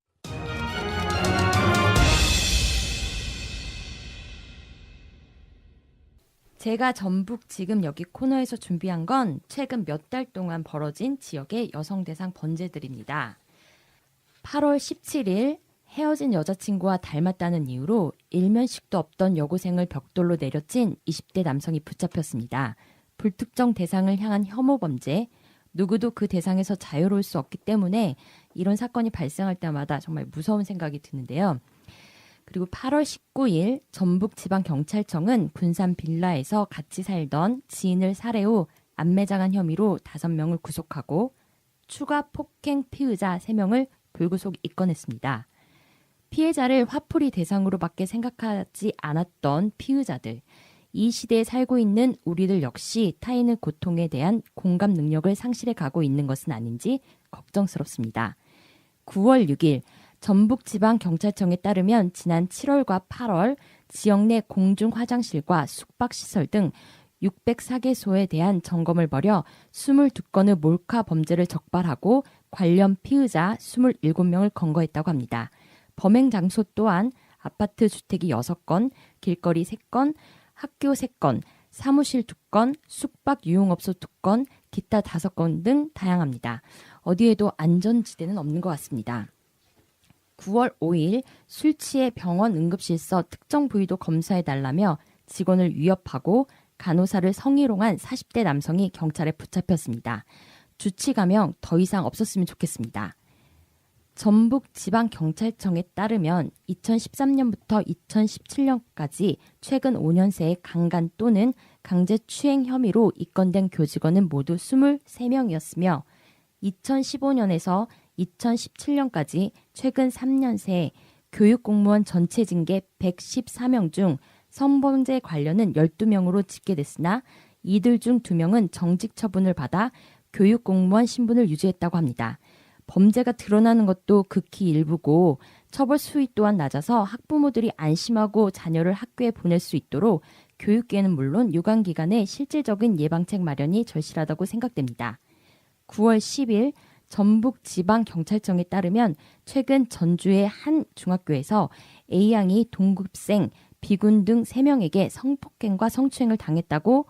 제가 전북 지금 여기 코너에서 준비한 건 최근 몇 달 동안 벌어진 지역의 여성 대상 번제들입니다. 8월 17일 헤어진 여자친구와 닮았다는 이유로 일면식도 없던 여고생을 벽돌로 내려친 20대 남성이 붙잡혔습니다. 불특정 대상을 향한 혐오 범죄, 누구도 그 대상에서 자유로울 수 없기 때문에 이런 사건이 발생할 때마다 정말 무서운 생각이 드는데요. 그리고 8월 19일 전북지방경찰청은 군산 빌라에서 같이 살던 지인을 살해 후 암매장한 혐의로 5명을 구속하고 추가 폭행 피의자 3명을 불구속 입건했습니다. 피해자를 화풀이 대상으로밖에 생각하지 않았던 피의자들, 이 시대에 살고 있는 우리들 역시 타인의 고통에 대한 공감 능력을 상실해 가고 있는 것은 아닌지 걱정스럽습니다. 9월 6일 전북지방경찰청에 따르면 지난 7월과 8월 지역 내 공중 화장실과 숙박시설 등 604개소에 대한 점검을 벌여 22건의 몰카 범죄를 적발하고 관련 피의자 27명을 검거했다고 합니다. 범행 장소 또한 아파트 주택이 6건, 길거리 3건, 학교 3건, 사무실 2건, 숙박 유흥업소 2건, 기타 5건 등 다양합니다. 어디에도 안전지대는 없는 것 같습니다. 9월 5일 술 취해 병원 응급실서 특정 부위도 검사해달라며 직원을 위협하고 간호사를 성희롱한 40대 남성이 경찰에 붙잡혔습니다. 주치감형 더 이상 없었으면 좋겠습니다. 전북지방경찰청에 따르면 2013년부터 2017년까지 최근 5년 새에 강간 또는 강제추행 혐의로 입건된 교직원은 모두 23명이었으며 2015년에서 2017년까지 최근 3년 새 교육공무원 전체 징계 114명 중 성범죄 관련은 12명으로 집계됐으나 이들 중 2명은 정직 처분을 받아 교육공무원 신분을 유지했다고 합니다. 범죄가 드러나는 것도 극히 일부고 처벌 수위 또한 낮아서 학부모들이 안심하고 자녀를 학교에 보낼 수 있도록 교육계는 물론 유관기관의 실질적인 예방책 마련이 절실하다고 생각됩니다. 9월 10일 전북지방경찰청에 따르면 최근 전주의 한 중학교에서 A양이 동급생, B군 등 3명에게 성폭행과 성추행을 당했다고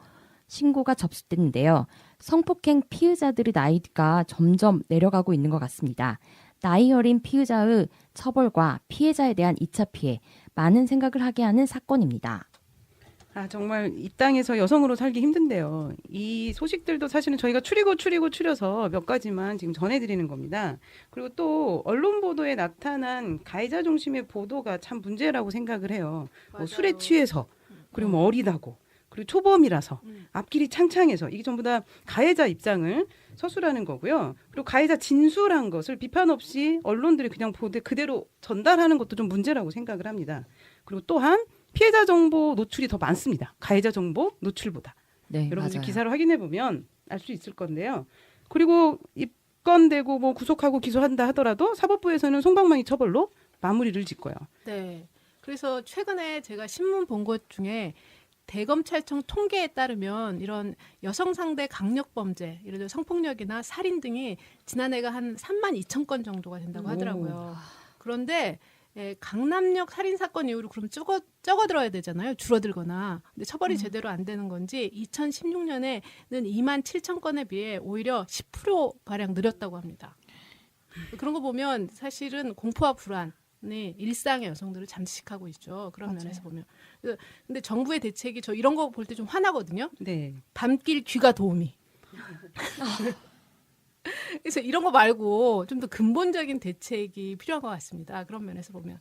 신고가 접수됐는데요. 성폭행 피의자들의 나이가 점점 내려가고 있는 것 같습니다. 나이 어린 피의자의 처벌과 피해자에 대한 2차 피해, 많은 생각을 하게 하는 사건입니다. 아, 정말 이 땅에서 여성으로 살기 힘든데요. 이 소식들도 사실은 저희가 추려서 몇 가지만 지금 전해드리는 겁니다. 그리고 또 언론 보도에 나타난 가해자 중심의 보도가 참 문제라고 생각을 해요. 뭐 술에 취해서, 그리고 뭐 어리다고, 그리고 초범이라서, 앞길이 창창해서, 이게 전부 다 가해자 입장을 서술하는 거고요. 그리고 가해자 진술한 것을 비판 없이 언론들이 그냥 그대로 전달하는 것도 좀 문제라고 생각을 합니다. 그리고 또한 피해자 정보 노출이 더 많습니다. 가해자 정보 노출보다. 네, 여러분들 맞아요. 기사를 확인해 보면 알 수 있을 건데요. 그리고 입건되고 뭐 구속하고 기소한다 하더라도 사법부에서는 솜방망이 처벌로 마무리를 짓고요. 네. 그래서 최근에 제가 신문 본 것 중에 대검찰청 통계에 따르면 이런 여성 상대 강력 범죄, 예를 들어 성폭력이나 살인 등이 지난해가 한 32,000건 정도가 된다고 하더라고요. 그런데 강남역 살인 사건 이후로 그럼 적어들어야 되잖아요. 줄어들거나. 근데 처벌이 제대로 안 되는 건지 2016년에는 27,000건에 비해 오히려 10%가량 늘었다고 합니다. 그런 거 보면 사실은 공포와 불안이 일상의 여성들을 잠식하고 있죠. 그런 맞아요. 면에서 보면. 근데 정부의 대책이 저 이런 거 볼 때 좀 화나거든요. 네. 밤길 귀가 도우미. 그래서 이런 거 말고 좀 더 근본적인 대책이 필요한 것 같습니다. 그런 면에서 보면.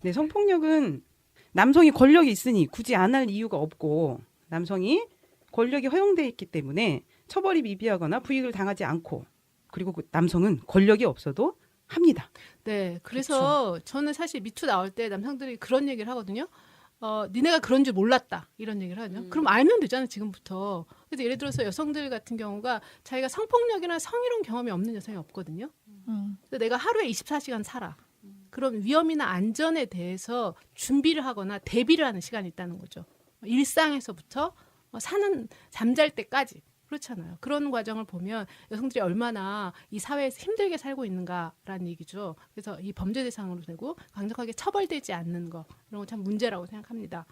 네, 성폭력은 남성이 권력이 있으니 굳이 안 할 이유가 없고 남성이 권력이 허용돼 있기 때문에 처벌이 미비하거나 부익을 당하지 않고 그리고 그 남성은 권력이 없어도 합니다. 네, 그래서 저는 사실 미투 나올 때 남성들이 그런 얘기를 하거든요. 니네가 그런 줄 몰랐다 이런 얘기를 하거든요. 그럼 알면 되잖아 지금부터. 그래서 예를 들어서 여성들 같은 경우가 자기가 성폭력이나 성희롱 경험이 없는 여성이 없거든요. 그래서 내가 하루에 24시간 살아. 그런 위험이나 안전에 대해서 준비를 하거나 대비를 하는 시간이 있다는 거죠. 일상에서부터 사는 잠잘 때까지. 그렇잖아요. 그런 과정을 보면 여성들이 얼마나 이 사회에서 힘들게 살고 있는가라는 얘기죠. 그래서 이 범죄 대상으로 되고 강력하게 처벌되지 않는 거 이런 거 참 문제라고 생각합니다.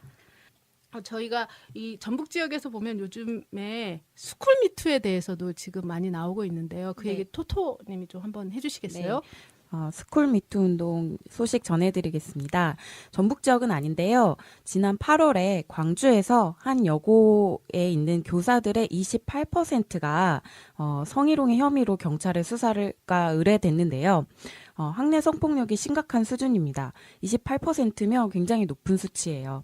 저희가 이 전북 지역에서 보면 요즘에 스쿨 미투에 대해서도 지금 많이 나오고 있는데요. 그 네. 얘기 토토님이 좀 한번 해주시겠어요? 스쿨 미투 운동 소식 전해드리겠습니다. 전북 지역은 아닌데요. 지난 8월에 광주에서 한 여고에 있는 교사들의 28%가 성희롱의 혐의로 경찰에 수사가 의뢰됐는데요. 학내 성폭력이 심각한 수준입니다. 28%면 굉장히 높은 수치예요.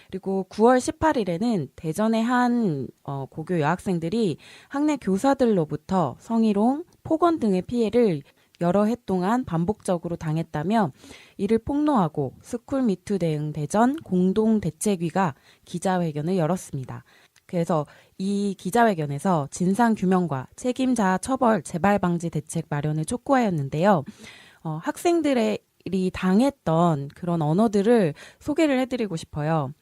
그리고 9월 18일에는 대전의 한 고교 여학생들이 학내 교사들로부터 성희롱, 폭언 등의 피해를 여러 해 동안 반복적으로 당했다며 이를 폭로하고 스쿨 미투 대응 대전 공동대책위가 기자회견을 열었습니다. 그래서 이 기자회견에서 진상규명과 책임자 처벌 재발 방지 대책 마련을 촉구하였는데요. 학생들이 당했던 그런 언어들을 소개를 해드리고 싶어요.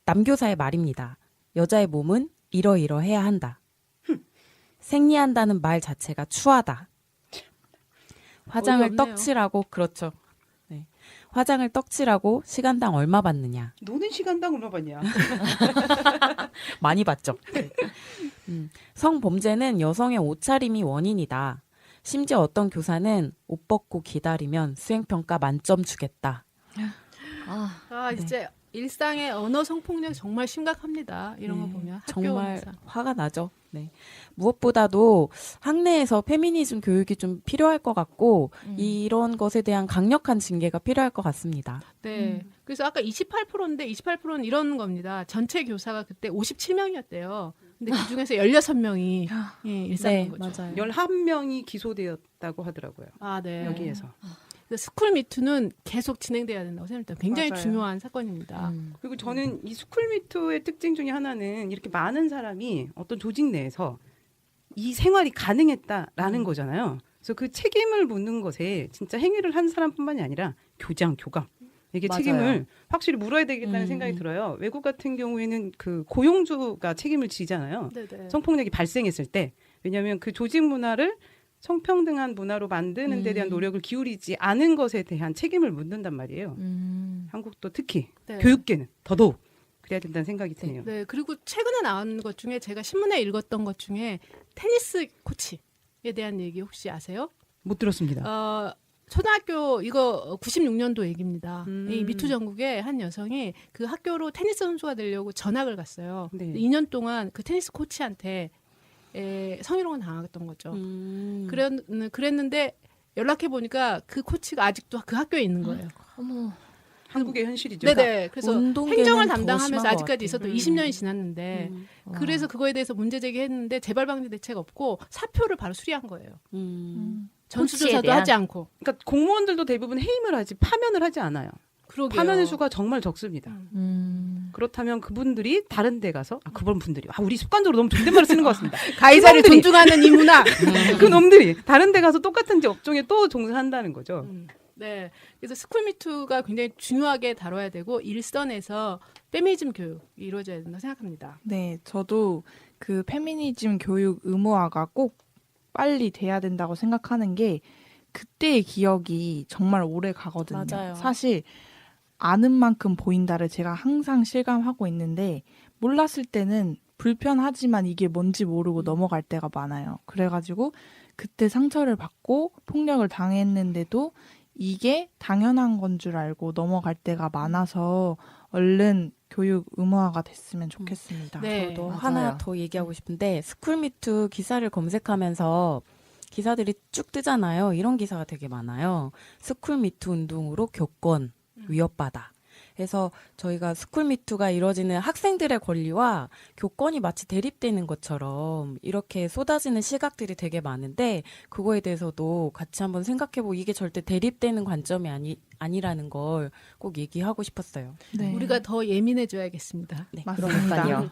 남교사의 말입니다. 여자의 몸은 이러이러해야 한다. 생리한다는 말 자체가 추하다. 화장을 없네요. 떡칠하고 그렇죠. 네. 화장을 떡칠하고 시간당 얼마 받느냐. 노는 시간당 얼마 받냐? 많이 받죠. 네. 성범죄는 여성의 옷차림이 원인이다. 심지어 어떤 교사는 옷 벗고 기다리면 수행평가 만점 주겠다. 진짜 일상의 언어 성폭력 정말 심각합니다. 이런 거 보면 정말 학교에서. 화가 나죠. 네. 무엇보다도 학내에서 페미니즘 교육이 좀 필요할 것 같고 이런 것에 대한 강력한 징계가 필요할 것 같습니다. 네. 그래서 아까 28%인데 28%는 이런 겁니다. 전체 교사가 그때 57명이었대요. 근데 그 중에서 16명이 일상인 거죠. 맞아요. 11명이 기소되었다고 하더라고요. 네. 여기에서. 그래서 스쿨 미투는 계속 진행돼야 된다고 생각합니다. 굉장히 맞아요. 중요한 사건입니다. 그리고 저는 이 스쿨미투의 특징 중에 하나는 이렇게 많은 사람이 어떤 조직 내에서 이 생활이 가능했다라는 거잖아요. 그래서 그 책임을 묻는 것에 진짜 행위를 한 사람뿐만이 아니라 교장, 교감 이게 맞아요. 책임을 확실히 물어야 되겠다는 생각이 들어요. 외국 같은 경우에는 그 고용주가 책임을 지잖아요. 네네. 성폭력이 발생했을 때. 왜냐하면 그 조직 문화를 성평등한 문화로 만드는 데 대한 노력을 기울이지 않은 것에 대한 책임을 묻는단 말이에요. 한국도 특히 네. 교육계는 더더욱 그래야 된다는 생각이 드네요. 네. 그리고 최근에 나온 것 중에 제가 신문에 읽었던 것 중에 테니스 코치에 대한 얘기 혹시 아세요? 못 들었습니다. 초등학교 이거 96년도 얘기입니다. 이 미투 전국에 한 여성이 그 학교로 테니스 선수가 되려고 전학을 갔어요. 네. 2년 동안 그 테니스 코치한테 성희롱을 당했던 거죠. 그랬는데 연락해 보니까 그 코치가 아직도 그 학교에 있는 거예요. 어머. 한국의 현실이죠. 네네. 그래서 운동계는 행정을 더 담당하면서 심한 것 아직까지 있어도 같아요. 20년이 지났는데 그래서 그거에 대해서 문제 제기했는데 재발 방지 대책 없고 사표를 바로 수리한 거예요. 전수조사도 대한? 하지 않고. 그러니까 공무원들도 대부분 해임을 하지 파면을 하지 않아요. 그러게요. 파면의 수가 정말 적습니다. 그렇다면 그분들이 다른 데 가서 그분들이 우리 습관적으로 너무 존댓말을 쓰는 것 같습니다. 가해자를 그놈들이- 존중하는 이 문화. 그 놈들이 다른 데 가서 똑같은 업종에 또 종사한다는 거죠. 네. 그래서 스쿨미투가 굉장히 중요하게 다뤄야 되고 일선에서 페미니즘 교육이 이루어져야 된다고 생각합니다. 네, 저도 그 페미니즘 교육 의무화가 꼭 빨리 돼야 된다고 생각하는 게 그때의 기억이 정말 오래 가거든요. 맞아요. 사실 아는 만큼 보인다를 제가 항상 실감하고 있는데 몰랐을 때는 불편하지만 이게 뭔지 모르고 넘어갈 때가 많아요. 그래가지고 그때 상처를 받고 폭력을 당했는데도 이게 당연한 건 줄 알고 넘어갈 때가 많아서 얼른 교육 의무화가 됐으면 좋겠습니다. 네. 저도 맞아요. 하나 더 얘기하고 싶은데 스쿨미투 기사를 검색하면서 기사들이 쭉 뜨잖아요. 이런 기사가 되게 많아요. 스쿨미투 운동으로 교권 위협받아. 그래서 저희가 스쿨미투가 이루어지는 학생들의 권리와 교권이 마치 대립되는 것처럼 이렇게 쏟아지는 시각들이 되게 많은데 그거에 대해서도 같이 한번 생각해보고 이게 절대 대립되는 관점이 아니라는 걸 꼭 얘기하고 싶었어요. 네. 우리가 더 예민해져야겠습니다. 네. 맞습니다. 그러니까요.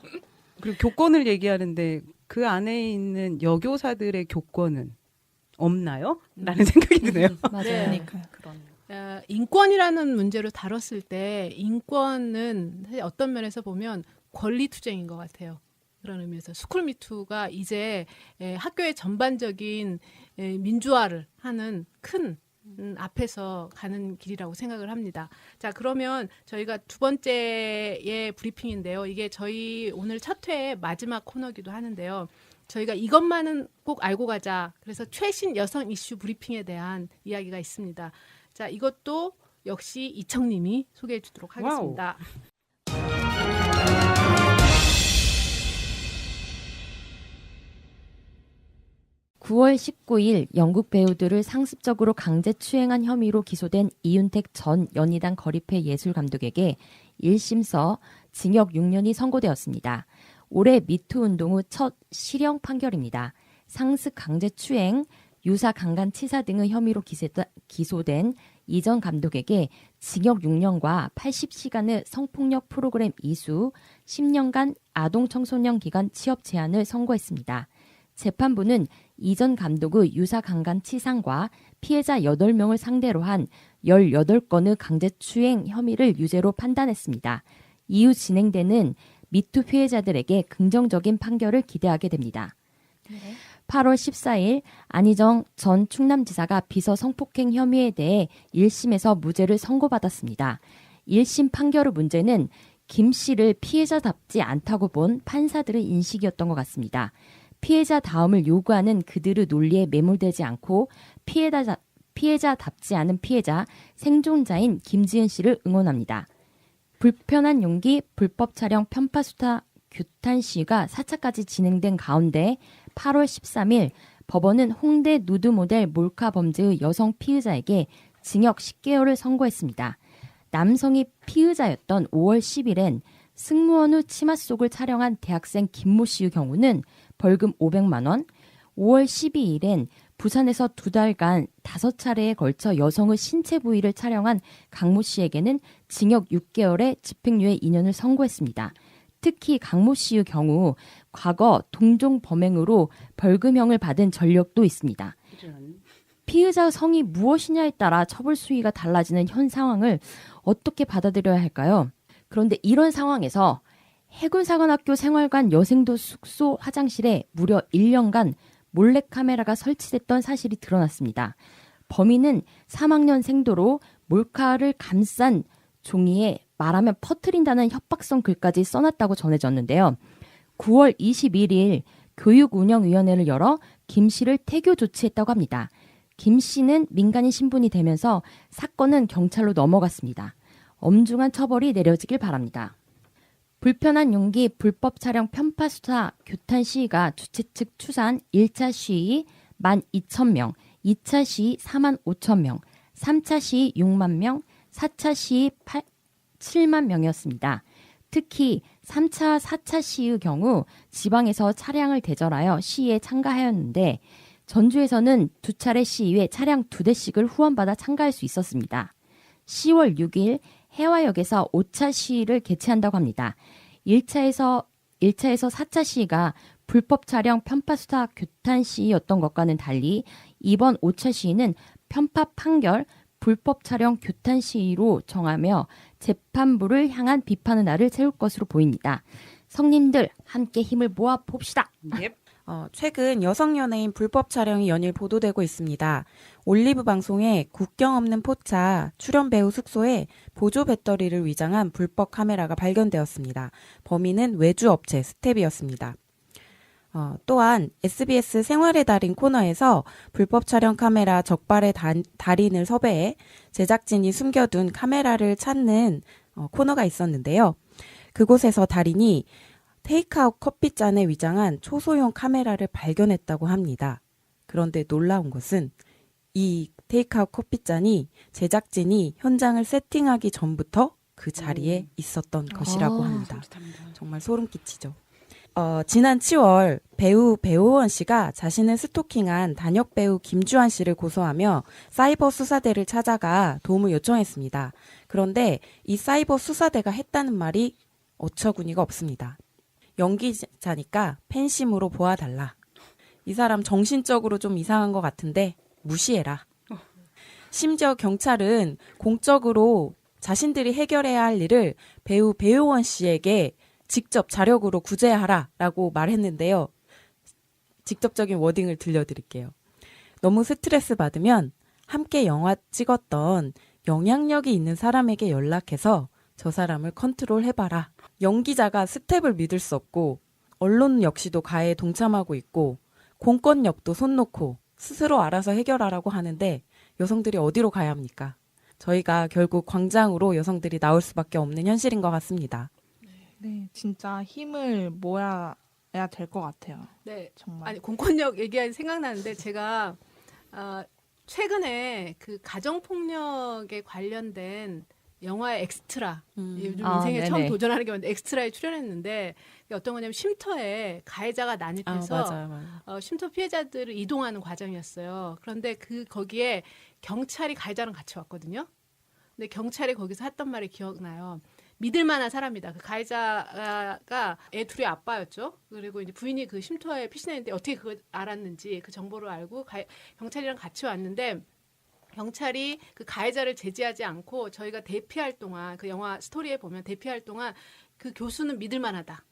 그리고 교권을 얘기하는데 그 안에 있는 여교사들의 교권은 없나요? 라는 생각이 드네요. 맞아요. 네. 그러니까요. 인권이라는 문제를 다뤘을 때 인권은 사실 어떤 면에서 보면 권리 투쟁인 것 같아요. 그런 의미에서 스쿨미투가 이제 학교의 전반적인 민주화를 하는 큰 앞에서 가는 길이라고 생각을 합니다. 자, 그러면 저희가 두 번째의 브리핑인데요. 이게 저희 오늘 첫 회의 마지막 코너기도 하는데요. 저희가 이것만은 꼭 알고 가자. 그래서 최신 여성 이슈 브리핑에 대한 이야기가 있습니다. 자, 이것도 역시 이청님이 소개해 주도록 하겠습니다. 9월 19일 영국 배우들을 상습적으로 강제추행한 혐의로 기소된 이윤택 전 연희당 거리회 예술감독에게 1심서 징역 6년이 선고되었습니다. 올해 미투 운동 후 첫 실형 판결입니다. 상습 강제추행, 유사 강간치사 등의 혐의로 기소된 이 전 감독에게 징역 6년과 80시간의 성폭력 프로그램 이수, 10년간 아동 청소년 기관 취업 제한을 선고했습니다. 재판부는 이 전 감독의 유사 강간 치상과 피해자 8명을 상대로 한 18건의 강제추행 혐의를 유죄로 판단했습니다. 이후 진행되는 미투 피해자들에게 긍정적인 판결을 기대하게 됩니다. 8월 14일 안희정 전 충남지사가 비서 성폭행 혐의에 대해 1심에서 무죄를 선고받았습니다. 1심 판결의 문제는 김 씨를 피해자답지 않다고 본 판사들의 인식이었던 것 같습니다. 피해자 다음을 요구하는 그들의 논리에 매몰되지 않고 피해자답지 않은 피해자, 생존자인 김지은 씨를 응원합니다. 불편한 용기, 불법 촬영, 편파 수사, 규탄 시위가 4차까지 진행된 가운데 8월 13일 법원은 홍대 누드 모델 몰카 범죄의 여성 피의자에게 징역 10개월을 선고했습니다. 남성이 피의자였던 5월 10일엔 승무원의 치마 속을 촬영한 대학생 김모 씨의 경우는 벌금 500만 원, 5월 12일엔 부산에서 2달간 5차례에 걸쳐 여성의 신체 부위를 촬영한 강모 씨에게는 징역 6개월에 집행유예 2년을 선고했습니다. 특히 강모 씨의 경우 과거 동종 범행으로 벌금형을 받은 전력도 있습니다. 피의자의 성이 무엇이냐에 따라 처벌 수위가 달라지는 현 상황을 어떻게 받아들여야 할까요? 그런데 이런 상황에서 해군사관학교 생활관 여생도 숙소 화장실에 무려 1년간 몰래카메라가 설치됐던 사실이 드러났습니다. 범인은 3학년 생도로 몰카를 감싼 종이에 말하면 퍼뜨린다는 협박성 글까지 써놨다고 전해졌는데요. 9월 21일 교육운영위원회를 열어 김 씨를 태교 조치했다고 합니다. 김 씨는 민간인 신분이 되면서 사건은 경찰로 넘어갔습니다. 엄중한 처벌이 내려지길 바랍니다. 불편한 용기, 불법 촬영, 편파 수사, 규탄 시위가 주최 측 추산 1차 시위 12,000명, 2차 시위 45,000명, 3차 시위 6만 명, 4차 시위 7만 명이었습니다. 특히 3차, 4차 시위의 경우 지방에서 차량을 대절하여 시위에 참가하였는데 전주에서는 2차례 시위에 차량 2대씩을 후원받아 참가할 수 있었습니다. 10월 6일 해화역에서 5차 시위를 개최한다고 합니다. 1차에서 4차 시위가 불법 촬영, 편파 수사, 규탄 시위였던 것과는 달리 이번 5차 시위는 편파 판결, 불법 촬영, 규탄 시위로 정하며 재판부를 향한 비판의 날을 세울 것으로 보입니다. 성님들 함께 힘을 모아 봅시다. 최근 여성 연예인 불법 촬영이 연일 보도되고 있습니다. 올리브 방송의 국경 없는 포차 출연 배우 숙소에 보조 배터리를 위장한 불법 카메라가 발견되었습니다. 범인은 외주 업체 스텝이었습니다. 또한 SBS 생활의 달인 코너에서 불법 촬영 카메라 적발의 달인을 섭외해 제작진이 숨겨둔 카메라를 찾는 코너가 있었는데요. 그곳에서 달인이 테이크아웃 커피잔에 위장한 초소형 카메라를 발견했다고 합니다. 그런데 놀라운 것은 이 테이크아웃 커피잔이 제작진이 현장을 세팅하기 전부터 그 자리에 있었던 것이라고 합니다. 그렇답니다. 정말 소름 끼치죠. 지난 7월 배우 배우원 씨가 자신을 스토킹한 단역 배우 김주한 씨를 고소하며 사이버 수사대를 찾아가 도움을 요청했습니다. 그런데 이 사이버 수사대가 했다는 말이 어처구니가 없습니다. 연기자니까 팬심으로 보아달라. 이 사람 정신적으로 좀 이상한 것 같은데 무시해라. 심지어 경찰은 공적으로 자신들이 해결해야 할 일을 배우 배우원 씨에게 직접 자력으로 구제하라라고 말했는데요. 직접적인 워딩을 들려드릴게요. 너무 스트레스 받으면 함께 영화 찍었던 영향력이 있는 사람에게 연락해서 저 사람을 컨트롤해봐라. 연기자가 스텝을 믿을 수 없고 언론 역시도 가해에 동참하고 있고 공권력도 손 놓고 스스로 알아서 해결하라고 하는데 여성들이 어디로 가야 합니까? 저희가 결국 광장으로 여성들이 나올 수밖에 없는 현실인 것 같습니다. 네, 진짜 힘을 모아야 될 것 같아요. 네. 정말. 아니 공권력 얘기하니 생각나는데 제가 최근에 그 가정 폭력에 관련된 영화 엑스트라 요즘 인생에 처음 네네. 도전하는 게 뭔데 엑스트라에 출연했는데 이게 어떤 거냐면 쉼터에 가해자가 난입해서 맞아요. 쉼터 피해자들을 이동하는 과정이었어요. 그런데 거기에 경찰이 가해자랑 같이 왔거든요. 근데 경찰이 거기서 했던 말이 기억나요. 믿을 만한 사람이다. 그 가해자가 애 둘의 아빠였죠. 그리고 이제 부인이 그 쉼터에 피신했는데 어떻게 그걸 알았는지 그 정보를 알고 경찰이랑 같이 왔는데 경찰이 그 가해자를 제지하지 않고 저희가 대피할 동안 그 영화 스토리에 보면 대피할 동안 그 교수는 믿을 만하다.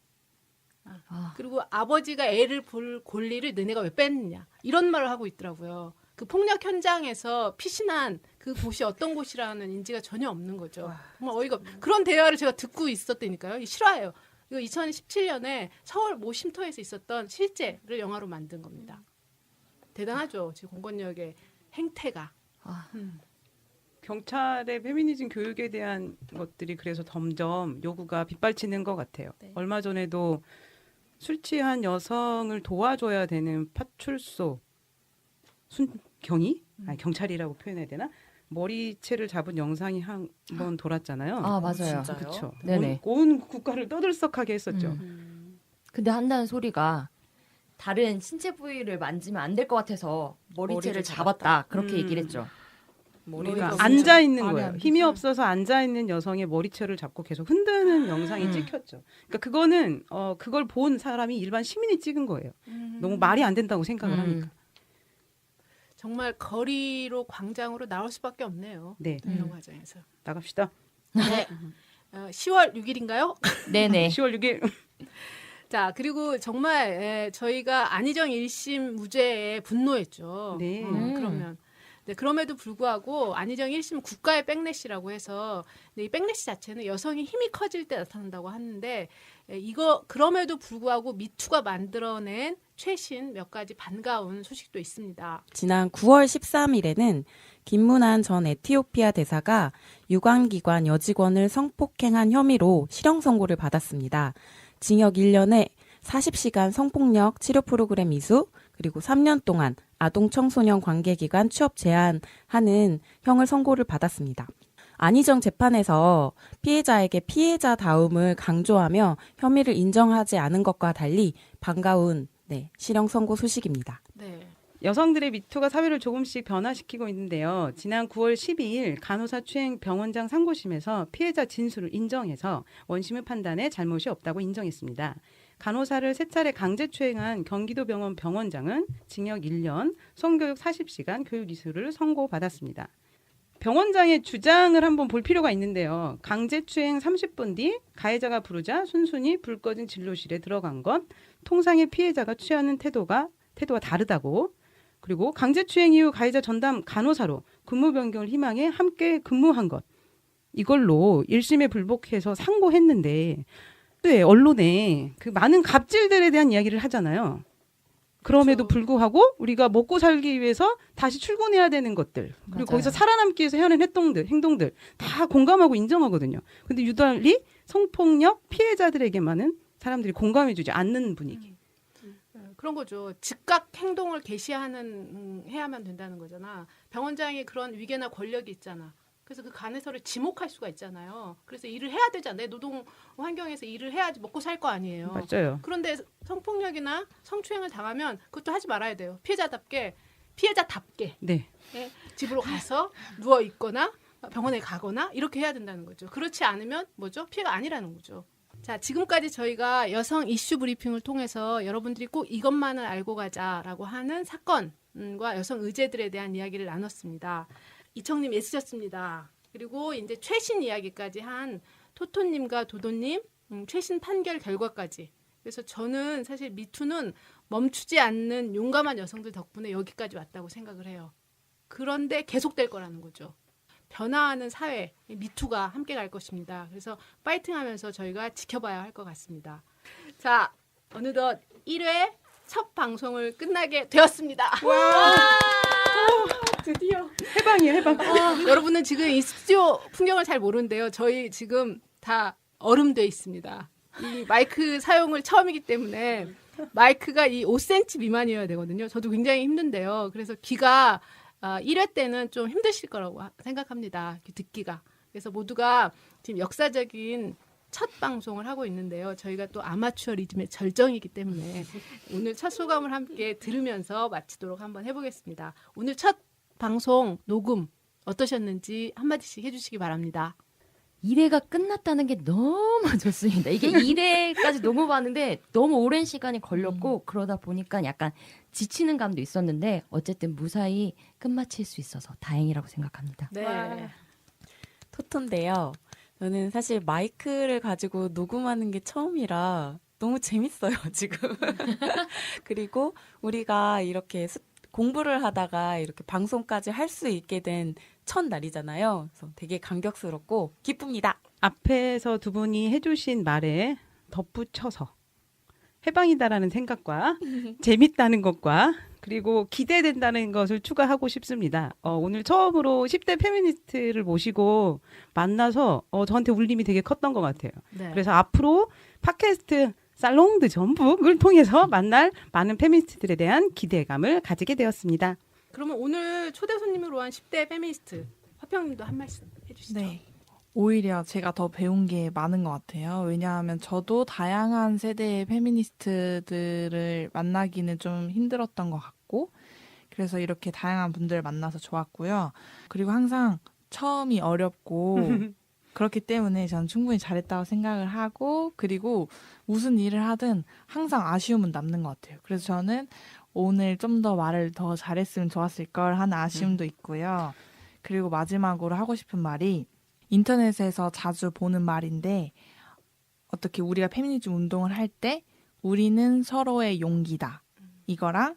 그리고 아버지가 애를 볼 권리를 너네가 왜 뺐느냐. 이런 말을 하고 있더라고요. 그 폭력 현장에서 피신한 그 곳이 어떤 곳이라는 인지가 전혀 없는 거죠. 정말 어이가 그런 대화를 제가 듣고 있었다니까요. 싫어해요. 이거 2017년에 서울 모 쉼터에서 있었던 실제를 영화로 만든 겁니다. 대단하죠. 지금 공권력의 행태가. 경찰의 페미니즘 교육에 대한 것들이 그래서 점점 요구가 빗발치는 것 같아요. 네. 얼마 전에도 술 취한 여성을 도와줘야 되는 파출소 순경이 경찰이라고 표현해야 되나? 머리채를 잡은 영상이 한 번 돌았잖아요. 아, 맞아요. 진짜요? 그렇죠. 네네. 온 국가를 떠들썩하게 했었죠. 근데 한다는 소리가 다른 신체 부위를 만지면 안 될 것 같아서 머리채를 머리를 잡았다. 그렇게 음. 얘기를 했죠. 그러니까 머리가 앉아 있는 말이 거예요. 안 힘이 되죠. 없어서 앉아 있는 여성의 머리채를 잡고 계속 흔드는 영상이 찍혔죠. 그러니까 그거는 그걸 본 사람이 일반 시민이 찍은 거예요. 너무 말이 안 된다고 생각을 하니까. 정말 거리로 광장으로 나올 수밖에 없네요. 네, 이런 과정에서. 나갑시다. 네. 10월 6일인가요? 네네. 10월 6일. 자, 그리고 정말 저희가 안희정 1심 무죄에 분노했죠. 네. 그러면. 네, 그럼에도 불구하고 안희정 1심 국가의 백래시라고 해서 근데 이 백래시 자체는 여성이 힘이 커질 때 나타난다고 하는데 그럼에도 불구하고 미투가 만들어낸 최신 몇 가지 반가운 소식도 있습니다. 지난 9월 13일에는 김문한 전 에티오피아 대사가 유관기관 여직원을 성폭행한 혐의로 실형 선고를 받았습니다. 징역 1년에 40시간 성폭력 치료 프로그램 이수, 그리고 3년 동안 아동 청소년 관계기관 취업 제한하는 형을 선고를 받았습니다. 안희정 재판에서 피해자에게 피해자다움을 강조하며 혐의를 인정하지 않은 것과 달리 반가운 실형 선고 소식입니다. 네. 여성들의 미투가 사회를 조금씩 변화시키고 있는데요. 지난 9월 12일 간호사 추행 병원장 상고심에서 피해자 진술을 인정해서 원심의 판단에 잘못이 없다고 인정했습니다. 간호사를 3차례 강제추행한 경기도병원 병원장은 징역 1년, 성교육 40시간 교육 이수를 선고받았습니다. 병원장의 주장을 한번 볼 필요가 있는데요. 강제추행 30분 뒤 가해자가 부르자 순순히 불 꺼진 진료실에 들어간 것, 통상의 피해자가 취하는 태도가 다르다고, 그리고 강제추행 이후 가해자 전담 간호사로 근무 변경을 희망해 함께 근무한 것, 이걸로 1심에 불복해서 상고했는데 네, 언론에 그 많은 갑질들에 대한 이야기를 하잖아요. 그럼에도 그렇죠. 불구하고 우리가 먹고 살기 위해서 다시 출근해야 되는 것들, 그리고 맞아요. 거기서 살아남기 위해서 해야 하는 행동들 다 공감하고 인정하거든요. 근데 유달리 성폭력 피해자들에게만은 사람들이 공감해주지 않는 분위기. 그런 거죠. 즉각 행동을 개시하는 해야만 된다는 거잖아. 병원장이 그런 위계나 권력이 있잖아. 그래서 그 간호사를 지목할 수가 있잖아요. 그래서 일을 해야 되잖아요. 내 노동 환경에서 일을 해야지 먹고 살 거 아니에요. 맞아요. 그런데 성폭력이나 성추행을 당하면 그것도 하지 말아야 돼요. 피해자답게 네. 예, 집으로 가서 누워 있거나 병원에 가거나 이렇게 해야 된다는 거죠. 그렇지 않으면 뭐죠? 피해가 아니라는 거죠. 자, 지금까지 저희가 여성 이슈 브리핑을 통해서 여러분들이 꼭 이것만을 알고 가자라고 하는 사건과 여성 의제들에 대한 이야기를 나눴습니다. 이청님 애쓰셨습니다. 그리고 이제 최신 이야기까지 한 토토님과 도도님 최신 판결 결과까지. 그래서 저는 사실 미투는 멈추지 않는 용감한 여성들 덕분에 여기까지 왔다고 생각을 해요. 그런데 계속될 거라는 거죠. 변화하는 사회, 미투가 함께 갈 것입니다. 그래서 파이팅하면서 저희가 지켜봐야 할 것 같습니다. 자, 어느덧 1회 첫 방송을 끝나게 되었습니다. 드디어 해방이에요, 해방. 여러분은 지금 이 스튜디오 풍경을 잘 모르는데요. 저희 지금 다 얼음돼 있습니다. 이 마이크 사용을 처음이기 때문에 마이크가 이 5cm 미만이어야 되거든요. 저도 굉장히 힘든데요. 그래서 귀가 1회 때는 좀 힘드실 거라고 생각합니다. 듣기가. 그래서 모두가 지금 역사적인 첫 방송을 하고 있는데요. 저희가 또 아마추어 리즘의 절정이기 때문에 오늘 첫 소감을 함께 들으면서 마치도록 한번 해보겠습니다. 오늘 첫 방송 녹음 어떠셨는지 한마디씩 해주시기 바랍니다. 1회가 끝났다는 게 너무 좋습니다. 이게 1회까지 녹음하는데 너무 오랜 시간이 걸렸고 그러다 보니까 약간 지치는 감도 있었는데 어쨌든 무사히 끝마칠 수 있어서 다행이라고 생각합니다. 네. 토토인데요. 저는 사실 마이크를 가지고 녹음하는 게 처음이라 너무 재밌어요, 지금. 그리고 우리가 이렇게 공부를 하다가 이렇게 방송까지 할 수 있게 된 첫날이잖아요. 그래서 되게 감격스럽고 기쁩니다. 앞에서 두 분이 해주신 말에 덧붙여서 해방이다라는 생각과 재밌다는 것과 그리고 기대된다는 것을 추가하고 싶습니다. 오늘 처음으로 10대 페미니스트를 모시고 만나서 저한테 울림이 되게 컸던 것 같아요. 네. 그래서 앞으로 팟캐스트 살롱드 전북을 통해서 만날 많은 페미니스트들에 대한 기대감을 가지게 되었습니다. 그러면 오늘 초대 손님으로 한 10대 페미니스트 화평님도 한 말씀 해주시죠. 네. 오히려 제가 더 배운 게 많은 것 같아요. 왜냐하면 저도 다양한 세대의 페미니스트들을 만나기는 좀 힘들었던 것 같고, 그래서 이렇게 다양한 분들을 만나서 좋았고요. 그리고 항상 처음이 어렵고 그렇기 때문에 저는 충분히 잘했다고 생각을 하고, 그리고 무슨 일을 하든 항상 아쉬움은 남는 것 같아요. 그래서 저는 오늘 좀 더 말을 더 잘했으면 좋았을 걸 하는 아쉬움도 있고요. 그리고 마지막으로 하고 싶은 말이 인터넷에서 자주 보는 말인데, 어떻게 우리가 페미니즘 운동을 할 때 우리는 서로의 용기다. 이거랑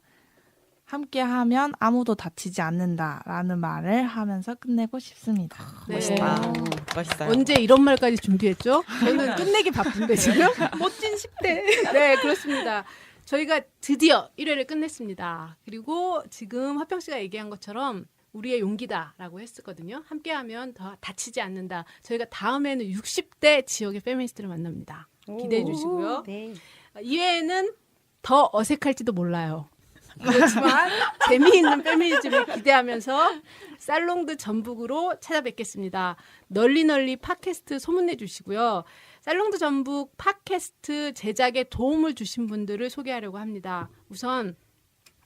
함께하면 아무도 다치지 않는다라는 말을 하면서 끝내고 싶습니다. 네. 멋있다. 멋있어요. 언제 이런 말까지 준비했죠? 저는 끝내기 바쁜데 지금. 멋진 10대. 네, 그렇습니다. 저희가 드디어 1회를 끝냈습니다. 그리고 지금 화평 씨가 얘기한 것처럼 우리의 용기다라고 했었거든요. 함께하면 더 다치지 않는다. 저희가 다음에는 60대 지역의 페미니스트를 만납니다. 기대해 주시고요. 네. 2회에는 더 어색할지도 몰라요. 그렇지만 재미있는 페미니즘을 기대하면서 살롱드 전북으로 찾아뵙겠습니다. 널리 팟캐스트 소문내 주시고요. 살롱드 전북 팟캐스트 제작에 도움을 주신 분들을 소개하려고 합니다. 우선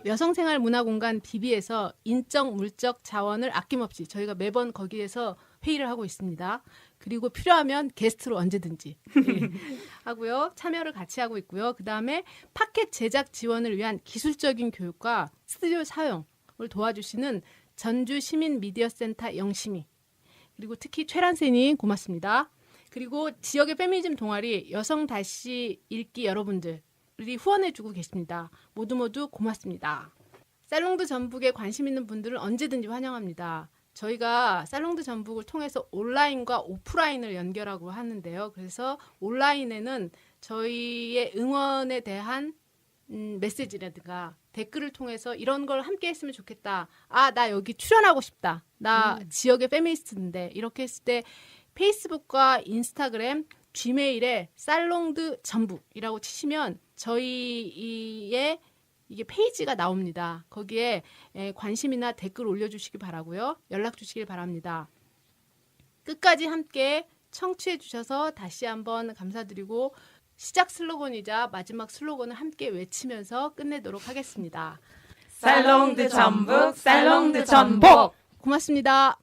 여성생활문화공간 BB에서 인적 물적 자원을 아낌없이 저희가 매번 거기에서 회의를 하고 있습니다. 그리고 필요하면 게스트로 언제든지 하고요. 참여를 같이 하고 있고요. 그다음에 팟캐 제작 지원을 위한 기술적인 교육과 스튜디오 사용을 도와주시는 전주시민미디어센터 영심이, 그리고 특히 최란센이 고맙습니다. 그리고 지역의 페미니즘 동아리 여성 다시 읽기 여러분들이 후원해주고 계십니다. 모두 고맙습니다. 살롱드 전북에 관심 있는 분들은 언제든지 환영합니다. 저희가 살롱드 전북을 통해서 온라인과 오프라인을 연결하고 하는데요. 그래서 온라인에는 저희의 응원에 대한 메시지라든가 댓글을 통해서 이런 걸 함께 했으면 좋겠다. 나 여기 출연하고 싶다. 나 지역의 페미니스트인데. 이렇게 했을 때 페이스북과 인스타그램, 지메일에 살롱드 전북이라고 치시면 저희의 이게 페이지가 나옵니다. 거기에 관심이나 댓글 올려주시기 바라고요. 연락 주시길 바랍니다. 끝까지 함께 청취해 주셔서 다시 한번 감사드리고 시작 슬로건이자 마지막 슬로건을 함께 외치면서 끝내도록 하겠습니다. 살롱드 전북, 살롱드 전북. 고맙습니다.